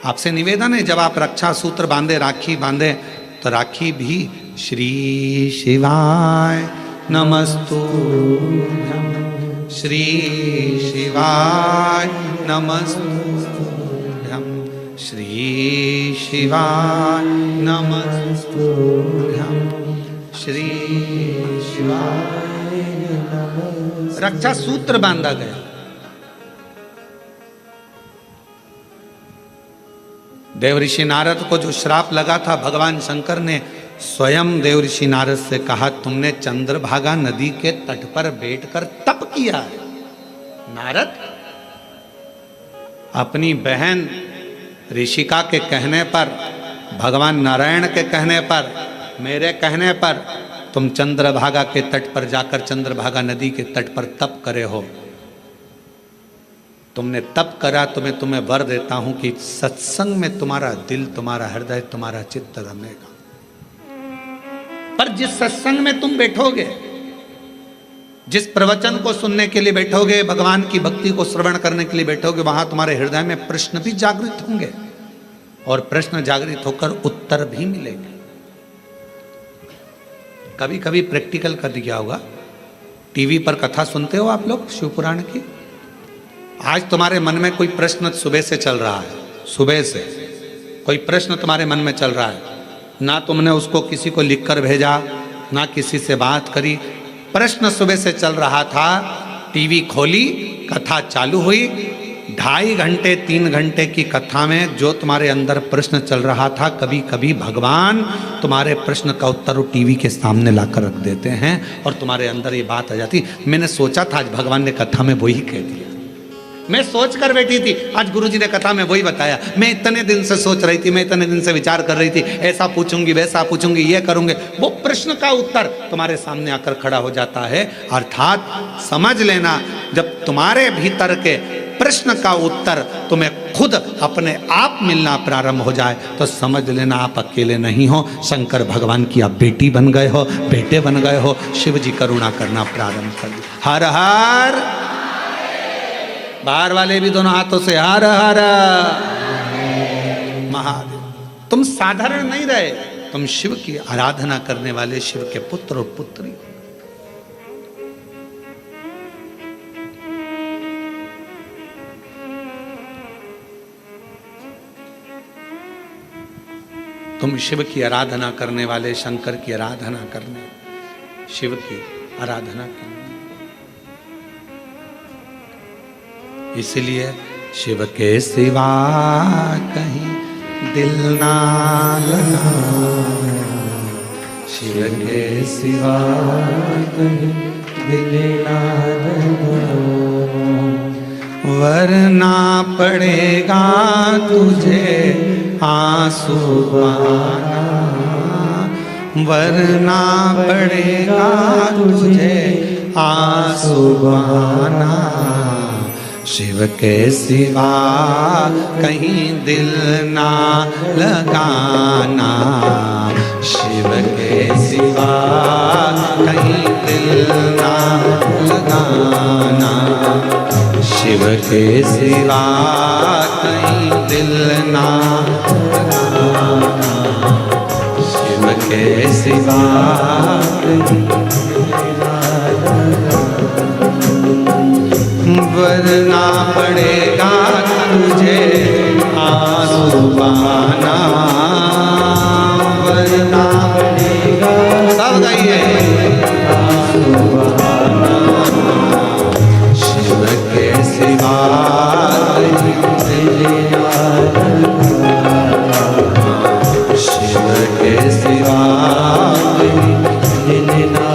आपसे निवेदन है, जब आप रक्षा सूत्र बांधे, राखी बांधे, तो राखी भी श्री शिवाय नमस्तुभ्यं, श्री शिवाय नमस्तुभ्यं, श्री शिवाय नमस्तुभ्यं, श्री शिवाय नमस्तुभ्यं। रक्षा सूत्र बांधा गया। देवऋषि नारद को जो श्राप लगा था, भगवान शंकर ने स्वयं देवऋषि नारद से कहा, तुमने चंद्रभागा नदी के तट पर बैठकर तप किया है। नारद, अपनी बहन ऋषिका के कहने पर, भगवान नारायण के कहने पर, मेरे कहने पर तुम चंद्रभागा के तट पर जाकर चंद्रभागा नदी के तट पर तप करे हो। तुमने तप करा तो मैं तुम्हें वर देता हूं कि सत्संग में तुम्हारा दिल, तुम्हारा हृदय, तुम्हारा चित्त रमेगा। पर जिस सत्संग में तुम बैठोगे, जिस प्रवचन को सुनने के लिए बैठोगे, भगवान की भक्ति को श्रवण करने के लिए बैठोगे, वहां तुम्हारे हृदय में प्रश्न भी जागृत होंगे और प्रश्न जागृत होकर उत्तर भी मिलेंगे। कभी कभी प्रैक्टिकल कर दिया होगा, टीवी पर कथा सुनते हो आप लोग शिवपुराण की। आज तुम्हारे मन में कोई प्रश्न सुबह से चल रहा है, सुबह से कोई प्रश्न तुम्हारे मन में चल रहा है, ना तुमने उसको किसी को लिखकर भेजा, ना किसी से बात करी, प्रश्न सुबह से चल रहा था। टीवी खोली, कथा चालू हुई, 2.5 घंटे 3 घंटे की कथा में जो तुम्हारे अंदर प्रश्न चल रहा था, कभी कभी भगवान तुम्हारे प्रश्न का उत्तर वो टीवी के सामने लाकर रख देते हैं और तुम्हारे अंदर ये बात आ जाती, मैंने सोचा था आज भगवान ने कथा में वही कह दिया। मैं सोच कर बैठी थी, आज गुरुजी ने कथा में वही बताया। मैं इतने दिन से सोच रही थी, मैं इतने दिन से विचार कर रही थी, ऐसा पूछूंगी, वैसा पूछूंगी, ये करूंगे। वो प्रश्न का उत्तर तुम्हारे सामने आकर खड़ा हो जाता है। अर्थात समझ लेना, जब तुम्हारे भीतर के प्रश्न का उत्तर तुम्हें खुद अपने आप मिलना प्रारंभ हो जाए तो समझ लेना आप अकेले नहीं हो, शंकर भगवान की आप बेटी बन गए हो, बेटे बन गए हो। शिव जी करुणा करना प्रारंभ कर दिया। हर हर, बाहर वाले भी दोनों हाथों से हर हर महादेव। तुम साधारण नहीं रहे, तुम शिव की आराधना करने वाले शिव के पुत्र और पुत्री। तुम शिव की आराधना करने वाले शंकर की आराधना करने, शिव की आराधना करने। इसलिए शिव के सिवा कहीं दिल ना लगा, शिव के सिवा कहीं दिल ना लगा, वरना पड़ेगा तुझे आंसू बहाना, वरना पड़ेगा तुझे आंसू बहाना। शिव के सिवा कहीं दिल ना लगाना, शिव के सिवा कहीं दिल ना लगाना, शिव के सिवा कहीं दिल ना लगाना, शिव के सिवा कहीं वरना पड़ेगा तुझे आंसू बहाना, वरना पड़ेगा, सब गाइए, आंसू बहाना। शिव के सिवा शिव के सिवा दिल ना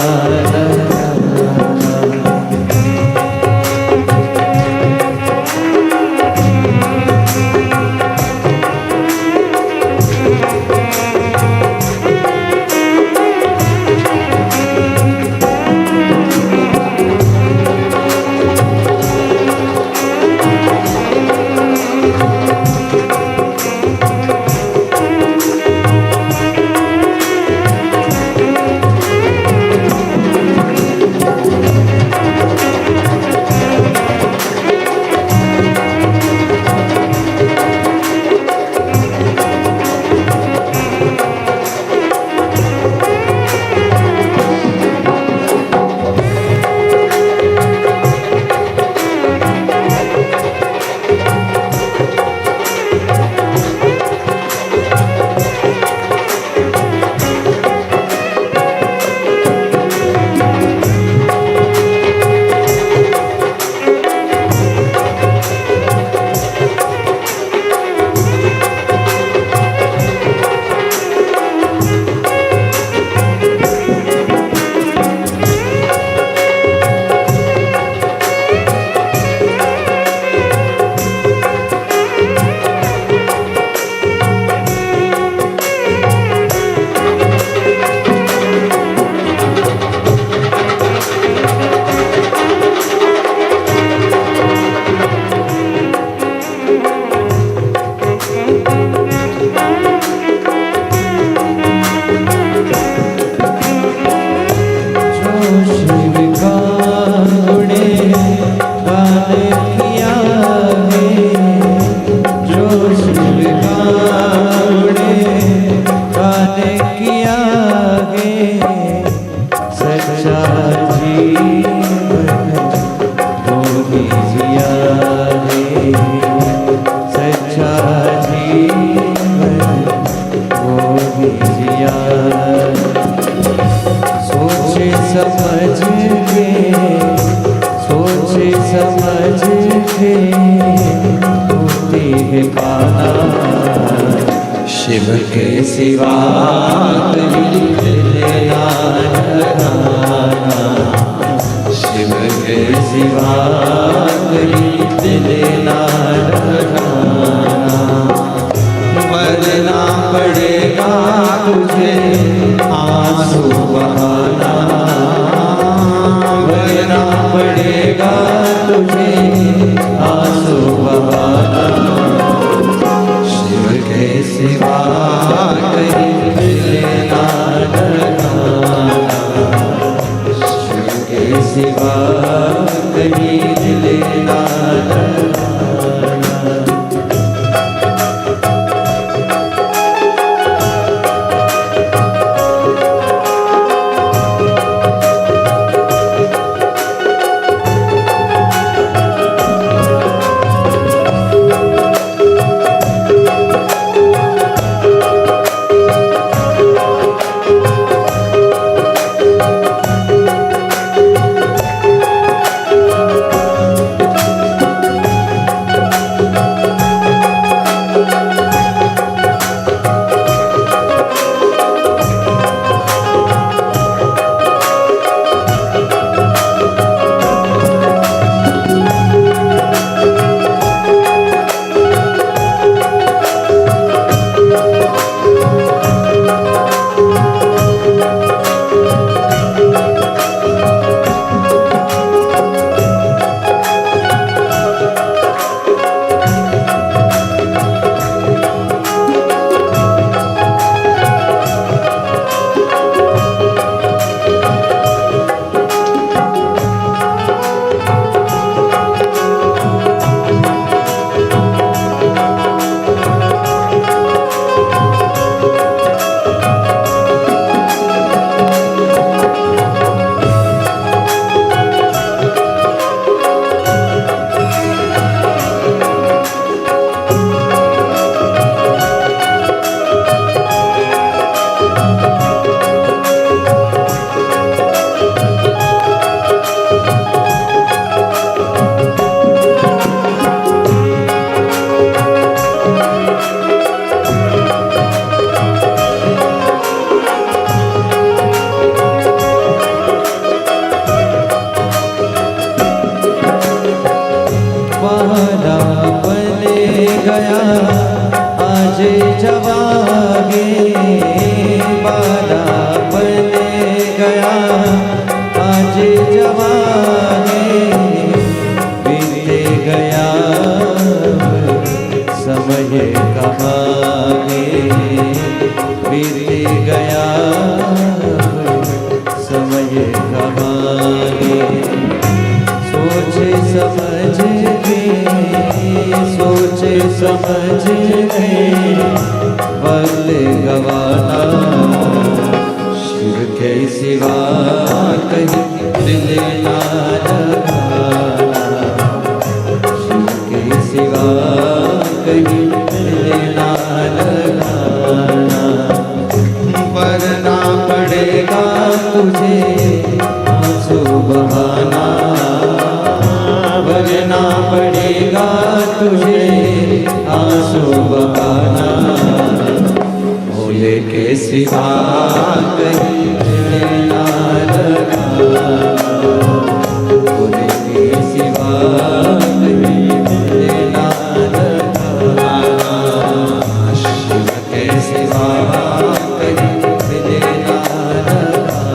शिव के सिवा शिव के सिवा वरना पड़ेगा तुझे आंसू बहाना, वरना पड़ेगा तुझे आंसू बहाना। शिव के सिवा कहीं दिल ना लगाना, शिव के सिवा कहीं दिल ना लगाना। गया आज जवागे बाला बन गया आज जवागे बीते गया समय कहागे बीते गया समय कहागे सोचे समझ के वक्त गवाना शिव के सिवा कहीं दिल ना लगाना शिव के सिवा कहीं दिल ना लगाना वरना पड़ेगा तुझे आंसू बहाना वरना पड़ेगा तुझे आंसू बहाना भोले के सिवा कहीं दिल ना लगाना भोले के सिवा कहीं दिल ना लगाना शिव के सिवा कहीं दिल ना लगाना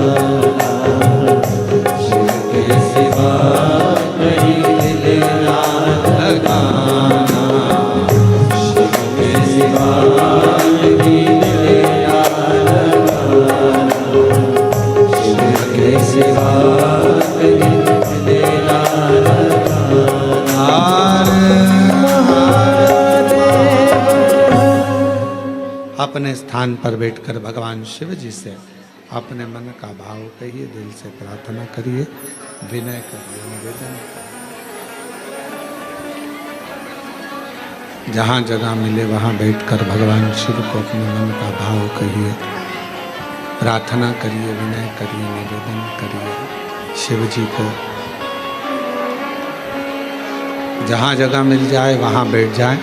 शिव के सिवा कहीं दिल ना लगाना शिव के सिवा कहीं दिल ना लगाना शिव के सिवा कहीं दिल ना अपने स्थान पर बैठकर भगवान शिव जी से अपने मन का भाव कहिए, दिल से प्रार्थना करिए, विनय करिए, निवेदन करिए। जहाँ जगह मिले वहाँ बैठकर भगवान शिव को अपने मन का भाव कहिए, प्रार्थना करिए, विनय करिए, निवेदन करिए शिव जी को। जहाँ जगह मिल जाए वहाँ बैठ जाए।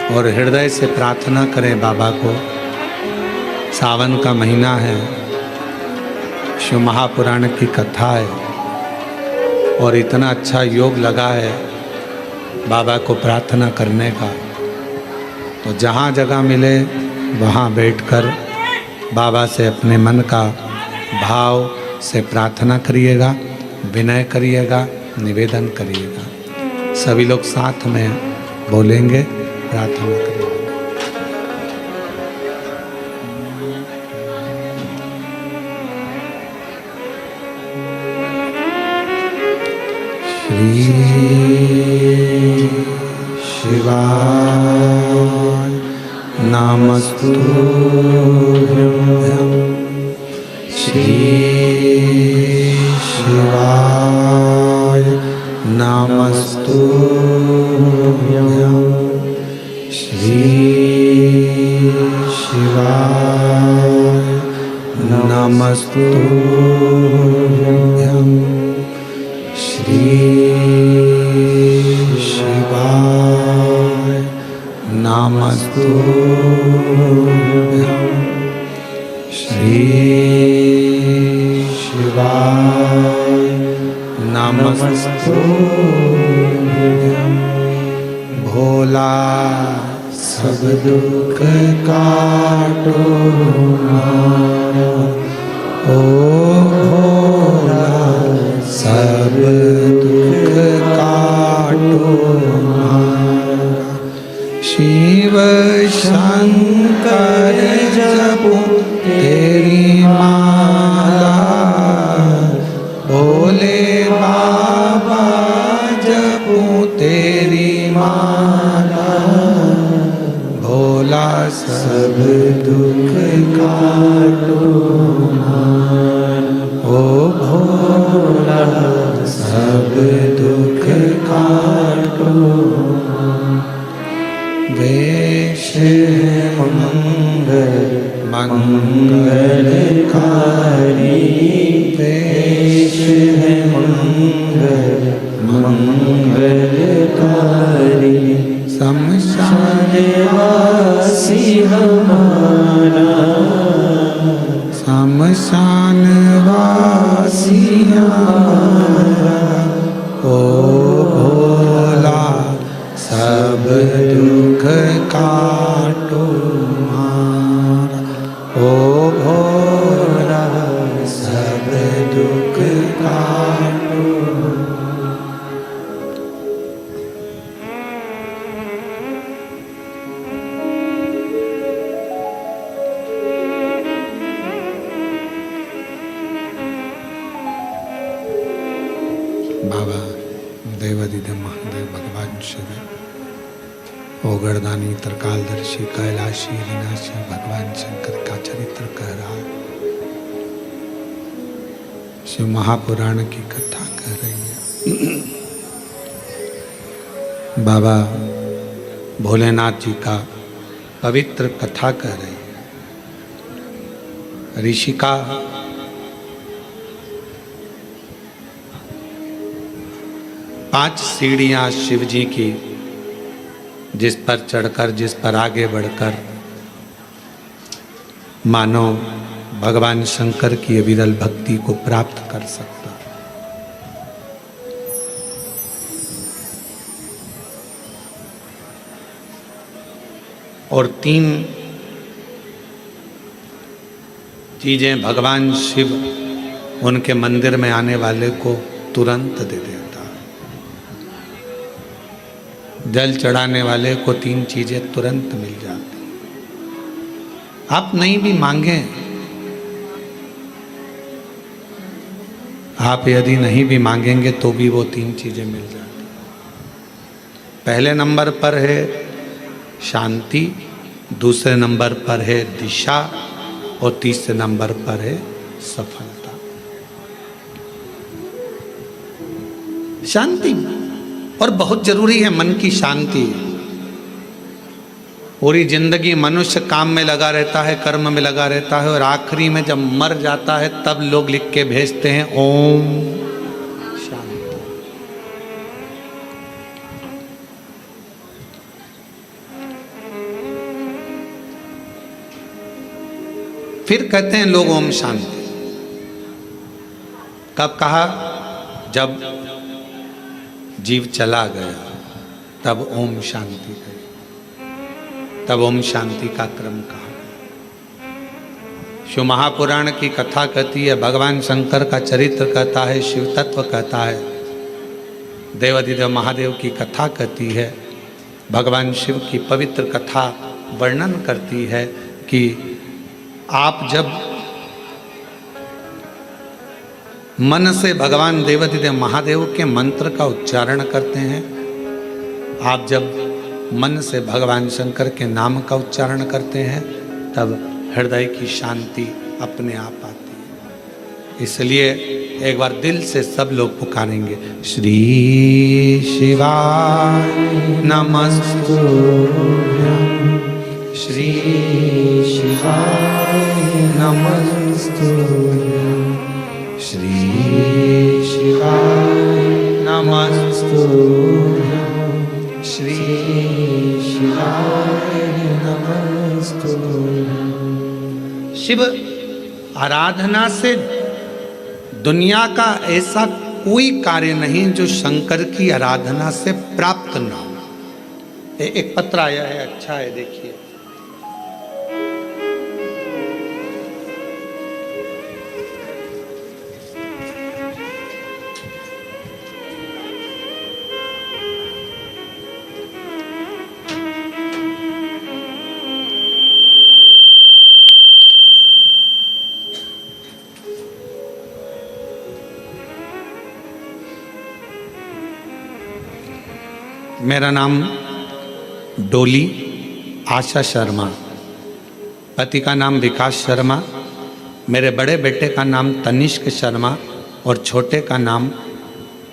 और हृदय से प्रार्थना करें बाबा को। सावन का महीना है, शिव महापुराण की कथा है और इतना अच्छा योग लगा है बाबा को प्रार्थना करने का। तो जहाँ जगह मिले वहाँ बैठकर बाबा से अपने मन का भाव से प्रार्थना करिएगा, विनय करिएगा, निवेदन करिएगा। सभी लोग साथ में बोलेंगे, प्रार्थना करेंगे। श्री शिवाय नमस्तुभ्यं। श्री शिवाय नमस्तुभ्यं। श्री शिवाय नमस्तुभ्यं। श्री शिवाय नमस्तुभ्यं। श्री शिवाय नमस्तुभ्यं। भोला सब दुख काटो हमारा, ओ भोला सब दुख काटो हमारा। शिव शंकर जपो तेरी माला, भोले बाबा जपो तेरी माला। भोला सब दुख काटो हमारा, ओ भोला सब दुख काटो। वेश मंगल मंगलकारी, वेश है मंगल मंगलकारी। शमशान वासी हमारा, शमशान वासी दुख काटो। बाबा देवादिदेव महादेव भगवान शिव ओगरदानी त्रिकालदर्शी कैलाशी विनाशी भगवान शंकर का चरित्र कह रहा है। शिव महापुराण की कथा कह रही है। बाबा भोलेनाथ जी का पवित्र कथा कह रही है। ऋषिका पांच सीढ़ियां शिव जी की, जिस पर चढ़कर, जिस पर आगे बढ़कर मानो भगवान शंकर की अविरल भक्ति को प्राप्त कर सकता। और तीन चीजें भगवान शिव उनके मंदिर में आने वाले को तुरंत दे देता। जल चढ़ाने वाले को तीन चीजें तुरंत मिल जाती। आप नहीं भी मांगे, आप यदि नहीं भी मांगेंगे तो भी वो तीन चीजें मिल जाती। पहले नंबर पर है शांति, दूसरे नंबर पर है दिशा और तीसरे नंबर पर है सफलता। शांति और बहुत जरूरी है, मन की शांति। पूरी जिंदगी मनुष्य काम में लगा रहता है, कर्म में लगा रहता है, और आखिरी में जब मर जाता है तब लोग लिख के भेजते हैं ओम शांति। फिर कहते हैं लोग ओम शांति। कब कहा? जब जीव चला गया तब ओम शांति कही, तब ओम शांति का क्रम कहा। शिव महापुराण की कथा कहती है, भगवान शंकर का चरित्र कहता है, शिव तत्व कहता है, देवादिदेव महादेव की कथा कहती है, भगवान शिव की पवित्र कथा वर्णन करती है कि आप जब मन से भगवान देवादिदेव महादेव के मंत्र का उच्चारण करते हैं, आप जब मन से भगवान शंकर के नाम का उच्चारण करते हैं, तब हृदय की शांति अपने आप आती है। इसलिए एक बार दिल से सब लोग पुकारेंगे, श्री शिवाय नमस्तुभ्यं, श्री शिवाय नमस्तुभ्यं, श्री शिवाय नमस्तुभ्यं, श्री शिवाय नमस्तुभ्यं। शिव आराधना से दुनिया का ऐसा कोई कार्य नहीं जो शंकर की आराधना से प्राप्त ना हो। एक पत्र आया है, अच्छा है, देखिए। मेरा नाम डोली आशा शर्मा, पति का नाम विकास शर्मा, मेरे बड़े बेटे का नाम तनिष्क शर्मा और छोटे का नाम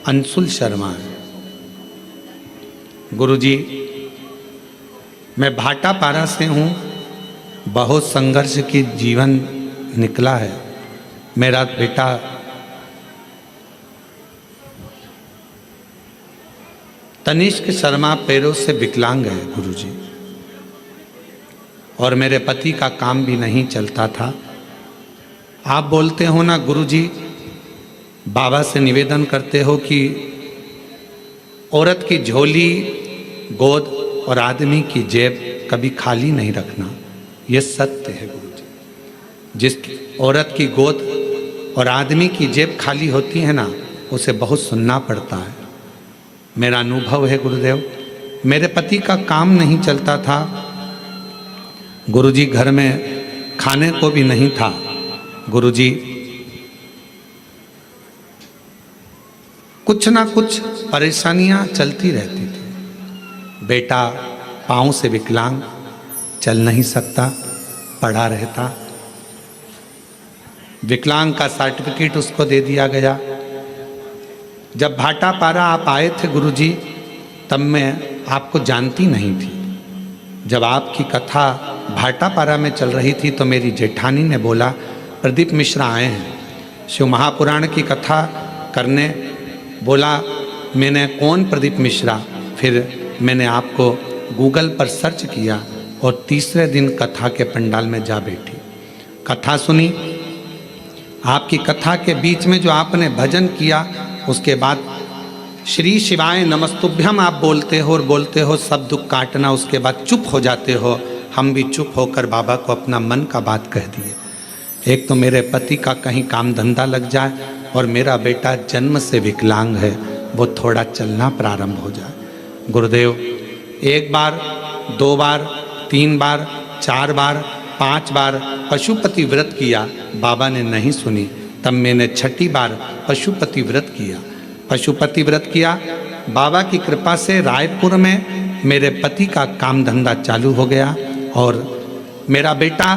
अंशुल शर्मा है। गुरुजी, मैं भाटापारा से हूँ। बहुत संघर्ष की जीवन निकला है। मेरा बेटा तनिष्क शर्मा पैरों से विकलांग है गुरुजी, और मेरे पति का काम भी नहीं चलता था। आप बोलते हो ना गुरुजी, बाबा से निवेदन करते हो कि औरत की झोली, गोद और आदमी की जेब कभी खाली नहीं रखना। यह सत्य है गुरुजी। जिस औरत की गोद और आदमी की जेब खाली होती है ना, उसे बहुत सुनना पड़ता है। मेरा अनुभव है गुरुदेव, मेरे पति का काम नहीं चलता था, गुरुजी घर में खाने को भी नहीं था। गुरुजी कुछ ना कुछ परेशानियां चलती रहती थी। बेटा पाँव से विकलांग, चल नहीं सकता, पड़ा रहता। विकलांग का सर्टिफिकेट उसको दे दिया गया। जब भाटापारा आप आए थे गुरुजी, तब मैं आपको जानती नहीं थी। जब आपकी कथा भाटापारा में चल रही थी तो मेरी जेठानी ने बोला, प्रदीप मिश्रा आए हैं शिव महापुराण की कथा करने। बोला, मैंने कौन प्रदीप मिश्रा? फिर मैंने आपको गूगल पर सर्च किया और तीसरे दिन कथा के पंडाल में जा बैठी, कथा सुनी। आपकी कथा के बीच में जो आपने भजन किया, उसके बाद श्री शिवाय नमस्तुभ्यम आप बोलते हो और बोलते हो सब दुख काटना, उसके बाद चुप हो जाते हो। हम भी चुप होकर बाबा को अपना मन का बात कह दिए। एक तो मेरे पति का कहीं काम धंधा लग जाए और मेरा बेटा जन्म से विकलांग है, वो थोड़ा चलना प्रारंभ हो जाए। गुरुदेव, एक बार, दो बार, तीन बार, चार बार, 5 बार पशुपति व्रत किया, बाबा ने नहीं सुनी। तब मैंने 6ठी बार पशुपति व्रत किया। पशुपति व्रत किया, बाबा की कृपा से रायपुर में मेरे पति का काम धंधा चालू हो गया और मेरा बेटा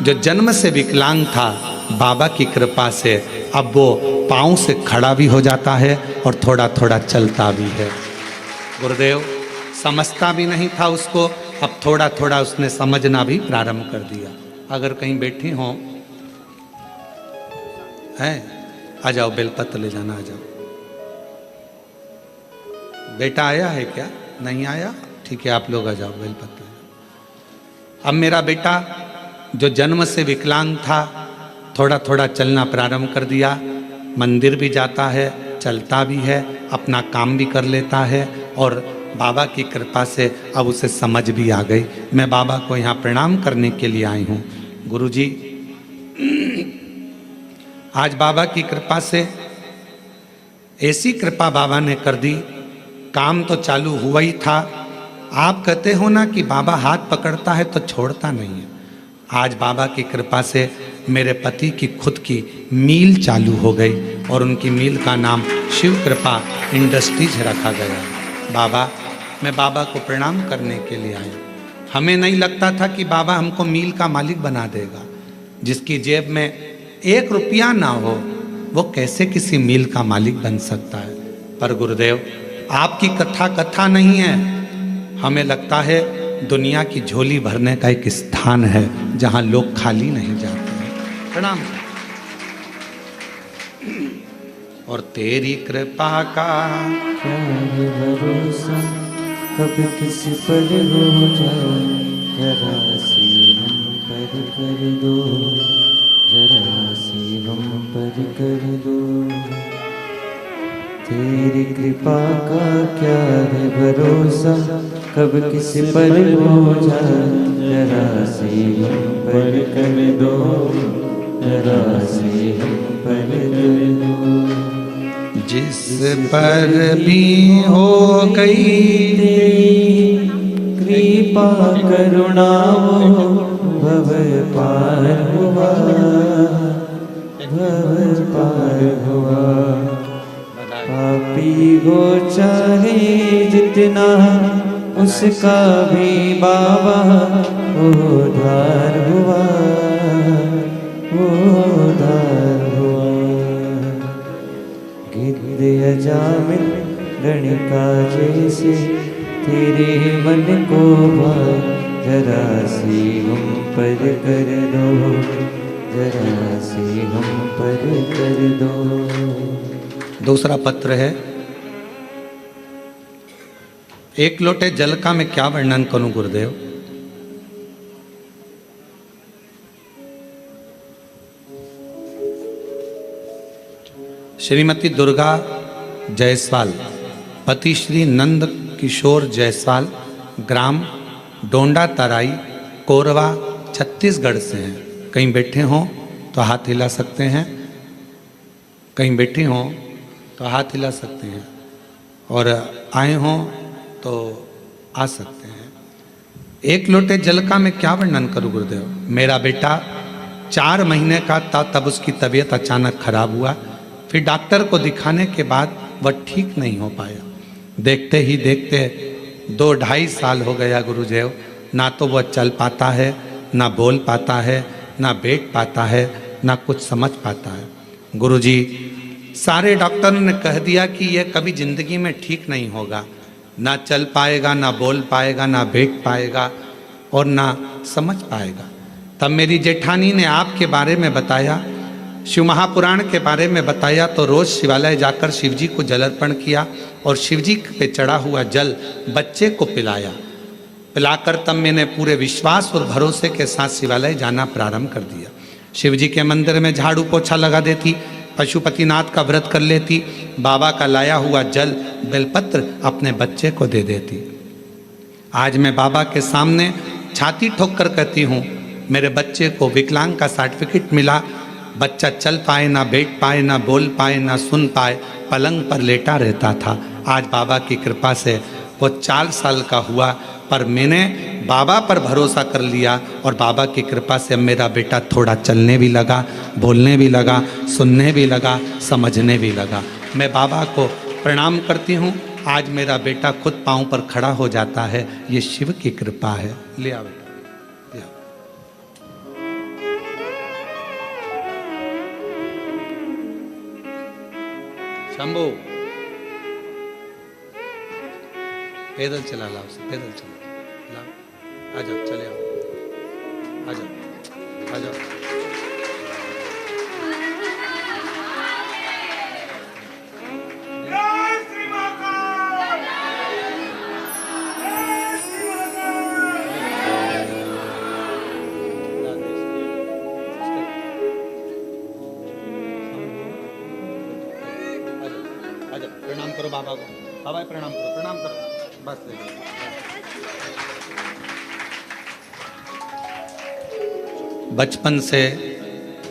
जो जन्म से विकलांग था, बाबा की कृपा से अब वो पाँव से खड़ा भी हो जाता है और थोड़ा थोड़ा चलता भी है। गुरुदेव, समझता भी नहीं था उसको, अब थोड़ा थोड़ा उसने समझना भी प्रारंभ कर दिया। अगर कहीं बैठी हो है, आ जाओ, बेलपत्र ले जाना, आ जाओ। बेटा आया है क्या? नहीं आया? ठीक है, आप लोग आ जाओ, बेलपत्र। अब मेरा बेटा जो जन्म से विकलांग था, थोड़ा थोड़ा चलना प्रारंभ कर दिया। मंदिर भी जाता है, चलता भी है, अपना काम भी कर लेता है और बाबा की कृपा से अब उसे समझ भी आ गई। मैं बाबा को यहाँ प्रणाम करने के लिए आई हूँ। गुरुजी, आज बाबा की कृपा से ऐसी कृपा बाबा ने कर दी, काम तो चालू हुआ ही था। आप कहते हो ना कि बाबा हाथ पकड़ता है तो छोड़ता नहीं है। आज बाबा की कृपा से मेरे पति की खुद की मील चालू हो गई और उनकी मील का नाम शिव कृपा इंडस्ट्रीज रखा गया। बाबा, मैं बाबा को प्रणाम करने के लिए आई। हमें नहीं लगता था कि बाबा हमको मील का मालिक बना देगा। जिसकी जेब में 1 रुपया ना हो, वो कैसे किसी मील का मालिक बन सकता है? पर गुरुदेव, आपकी कथा कथा नहीं है, हमें लगता है दुनिया की झोली भरने का एक स्थान है जहां लोग खाली नहीं जाते हैं। प्रणाम। और तेरी कृपा का क्या है भरोसा, कब किसी पर हो जाए, जरा सी हम पर कर दो, जरा सी हम पर कर दो। तेरी कृपा का क्या है भरोसा, कब किसी पर हो जाए, जरा सी हम पर कर दो, जरा सी हम पर कर दो। जिस पर भी हो गई कृपा करुणा वो भव पार हुआ, भव पार हुआ। पापी हो चाहे जितना, उसका भी बाबा उद्धार हुआ, उद्धार हुआ। गिद्ध अजामिल गणिका जैसे तेरे मन को भाए, जरा सी हम पर कर दो, जरा सी हम पर कर दो। दूसरा पत्र है, एक लोटे जल का मैं क्या वर्णन करूं गुरुदेव। श्रीमती दुर्गा जायसवाल, पति श्री नंद किशोर जायसवाल, ग्राम डोंडा तराई, कोरवा, छत्तीसगढ़ से हैं। कहीं बैठे हों तो हाथ हिला सकते हैं। कहीं बैठे हों तो हाथ हिला सकते हैं, और आए हों तो आ सकते हैं। एक लोटे जल का मैं क्या वर्णन करूं गुरुदेव। मेरा बेटा 4 महीने का था तब उसकी तबीयत अचानक खराब हुआ। फिर डॉक्टर को दिखाने के बाद वह ठीक नहीं हो पाया। देखते ही देखते 2-2.5 साल हो गया गुरुदेव। ना तो वह चल पाता है, ना बोल पाता है, ना बैठ पाता है, ना कुछ समझ पाता है। गुरुजी, सारे डॉक्टरों ने कह दिया कि यह कभी जिंदगी में ठीक नहीं होगा। ना चल पाएगा, ना बोल पाएगा, ना बैठ पाएगा और ना समझ पाएगा। तब मेरी जेठानी ने आपके बारे में बताया, शिव महापुराण के बारे में बताया, तो रोज शिवालय जाकर शिवजी को जल अर्पण किया और शिवजी पे चढ़ा हुआ जल बच्चे को पिलाया। पिलाकर तब मैंने पूरे विश्वास और भरोसे के साथ शिवालय जाना प्रारंभ कर दिया। शिवजी के मंदिर में झाड़ू पोछा लगा देती, पशुपतिनाथ का व्रत कर लेती, बाबा का लाया हुआ जल बेलपत्र अपने बच्चे को दे देती। आज मैं बाबा के सामने छाती ठोक कर कहती हूँ, मेरे बच्चे को विकलांग का सर्टिफिकेट मिला। बच्चा चल पाए, ना बैठ पाए, ना बोल पाए, ना सुन पाए, पलंग पर लेटा रहता था। आज बाबा की कृपा से वो 4 साल का हुआ, पर मैंने बाबा पर भरोसा कर लिया और बाबा की कृपा से मेरा बेटा थोड़ा चलने भी लगा, बोलने भी लगा, सुनने भी लगा, समझने भी लगा। मैं बाबा को प्रणाम करती हूँ। आज मेरा बेटा खुद पाँव पर खड़ा हो जाता है। ये शिव की कृपा है। ले आओ बेटा, ले आओ। शंभू, पैदल चला लाओ, पैदल चला लाओ। आ जाओ, चले आओ, आ जाओ, आ जाओ। प्रणाम करो बाबा को। बाबा प्रणाम करो, प्रणाम करो, बस। बचपन से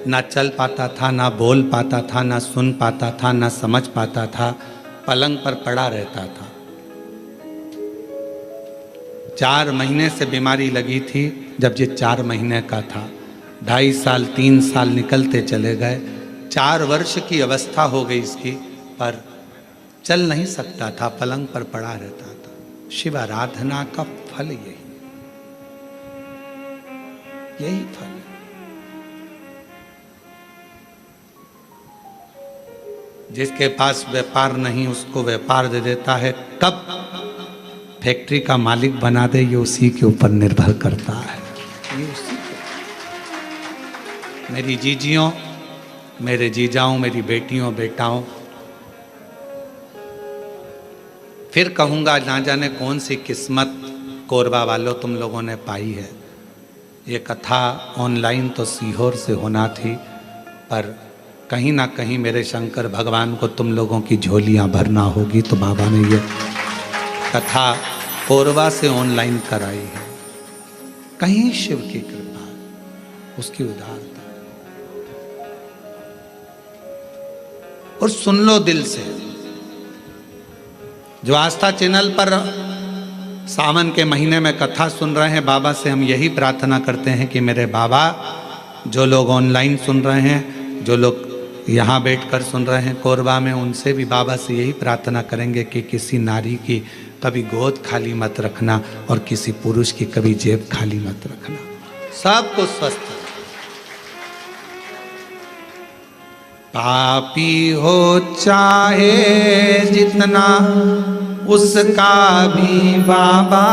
ना चल पाता था, ना बोल पाता था, ना सुन पाता था, ना समझ पाता था, पलंग पर पड़ा रहता था। 4 महीने से बीमारी लगी थी। जब ये 4 महीने का था, 2.5 साल 3 साल निकलते चले गए। 4 वर्ष की अवस्था हो गई इसकी, पर चल नहीं सकता था, पलंग पर पड़ा रहता था। शिव आराधना का फल यही फल है। जिसके पास व्यापार नहीं उसको व्यापार दे देता है। कब फैक्ट्री का मालिक बना दे, ये उसी के ऊपर निर्भर करता है। ये उसी के। मेरी जीजियों, मेरे जीजाओं, मेरी बेटियों बेटाओं, फिर कहूँगा, ना जाने कौन सी किस्मत कोरबा वालों तुम लोगों ने पाई है। ये कथा ऑनलाइन तो सीहोर से होना थी, पर कहीं ना कहीं मेरे शंकर भगवान को तुम लोगों की झोलियाँ भरना होगी, तो बाबा ने ये कथा कोरबा से ऑनलाइन कराई है। कहीं शिव की कृपा, उसकी उदारता। और सुन लो दिल से, जो आस्था चैनल पर सावन के महीने में कथा सुन रहे हैं, बाबा से हम यही प्रार्थना करते हैं कि मेरे बाबा, जो लोग ऑनलाइन सुन रहे हैं, जो लोग यहाँ बैठकर सुन रहे हैं कोरबा में, उनसे भी बाबा से यही प्रार्थना करेंगे कि किसी नारी की कभी गोद खाली मत रखना और किसी पुरुष की कभी जेब खाली मत रखना। सबको स्वस्थ। पापी हो चाहे जितना, उसका भी बाबा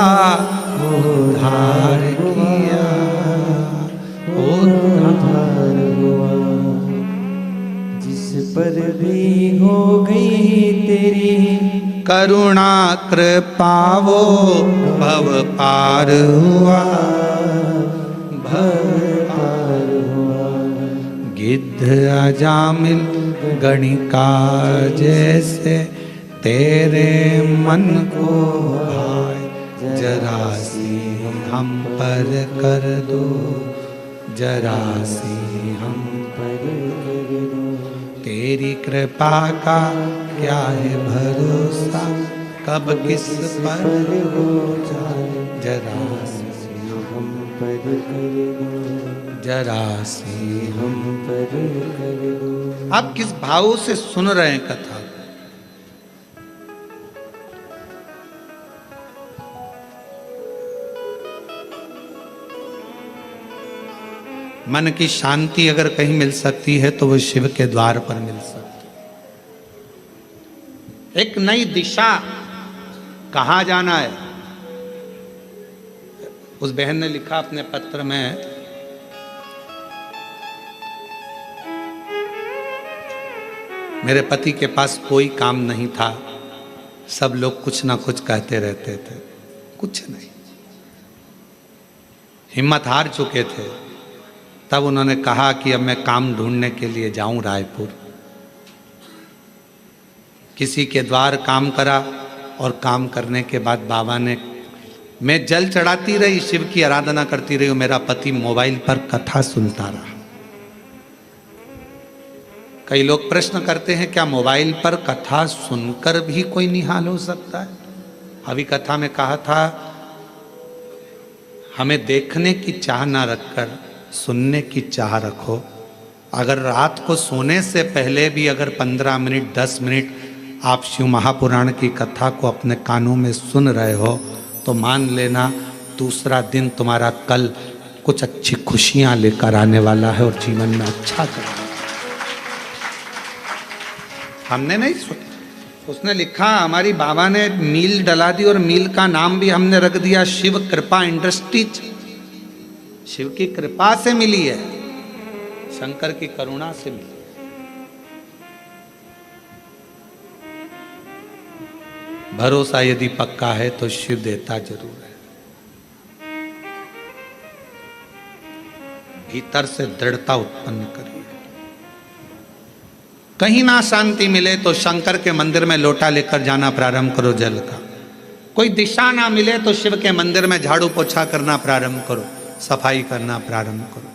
उद्धार किया, उद्धार हुआ। जिस पर भी हो गई तेरी करुणा कृपा, वो भव पार हुआ, भव पार हुआ। गिद्ध अजामिल गणिका जैसे तेरे मन को भाए, जरा सी हम पर कर दो, जरा सी हम पर कर दो। तेरी कृपा का क्या है भरोसा, कब किस पर हो जाए जरा हम पर कर दो, जरा सी। हम पर कर दो। आप किस भाव से सुन रहे हैं कथा? मन की शांति अगर कहीं मिल सकती है तो वो शिव के द्वार पर मिल सकती है। एक नई दिशा, कहाँ जाना है। उस बहन ने लिखा अपने पत्र में, मेरे पति के पास कोई काम नहीं था, सब लोग कुछ ना कुछ कहते रहते थे, कुछ नहीं, हिम्मत हार चुके थे। तब उन्होंने कहा कि अब मैं काम ढूंढने के लिए जाऊं रायपुर। किसी के द्वार काम करा और काम करने के बाद बाबा ने, मैं जल चढ़ाती रही, शिव की आराधना करती रही, मेरा पति मोबाइल पर कथा सुनता रहा। कई लोग प्रश्न करते हैं क्या मोबाइल पर कथा सुनकर भी कोई निहाल हो सकता है? अभी कथा में कहा था, हमें देखने की चाह ना रखकर सुनने की चाह रखो। अगर रात को सोने से पहले भी अगर 15 मिनट 10 मिनट आप शिव महापुराण की कथा को अपने कानों में सुन रहे हो तो मान लेना दूसरा दिन तुम्हारा कल कुछ अच्छी खुशियां लेकर आने वाला है और जीवन में अच्छा करना। हमने नहीं सुना, उसने लिखा, हमारी बाबा ने मील डला दी और मील का नाम भी हमने रख दिया शिव कृपा इंडस्ट्रीज। शिव की कृपा से मिली है, शंकर की करुणा से मिली। भरोसा यदि पक्का है तो शिव देता जरूर है। भीतर से दृढ़ता उत्पन्न करिए। कहीं ना शांति मिले तो शंकर के मंदिर में लोटा लेकर जाना प्रारंभ करो जल का। कोई दिशा ना मिले तो शिव के मंदिर में झाड़ू पोछा करना प्रारंभ करो, सफाई करना प्रारंभ करो।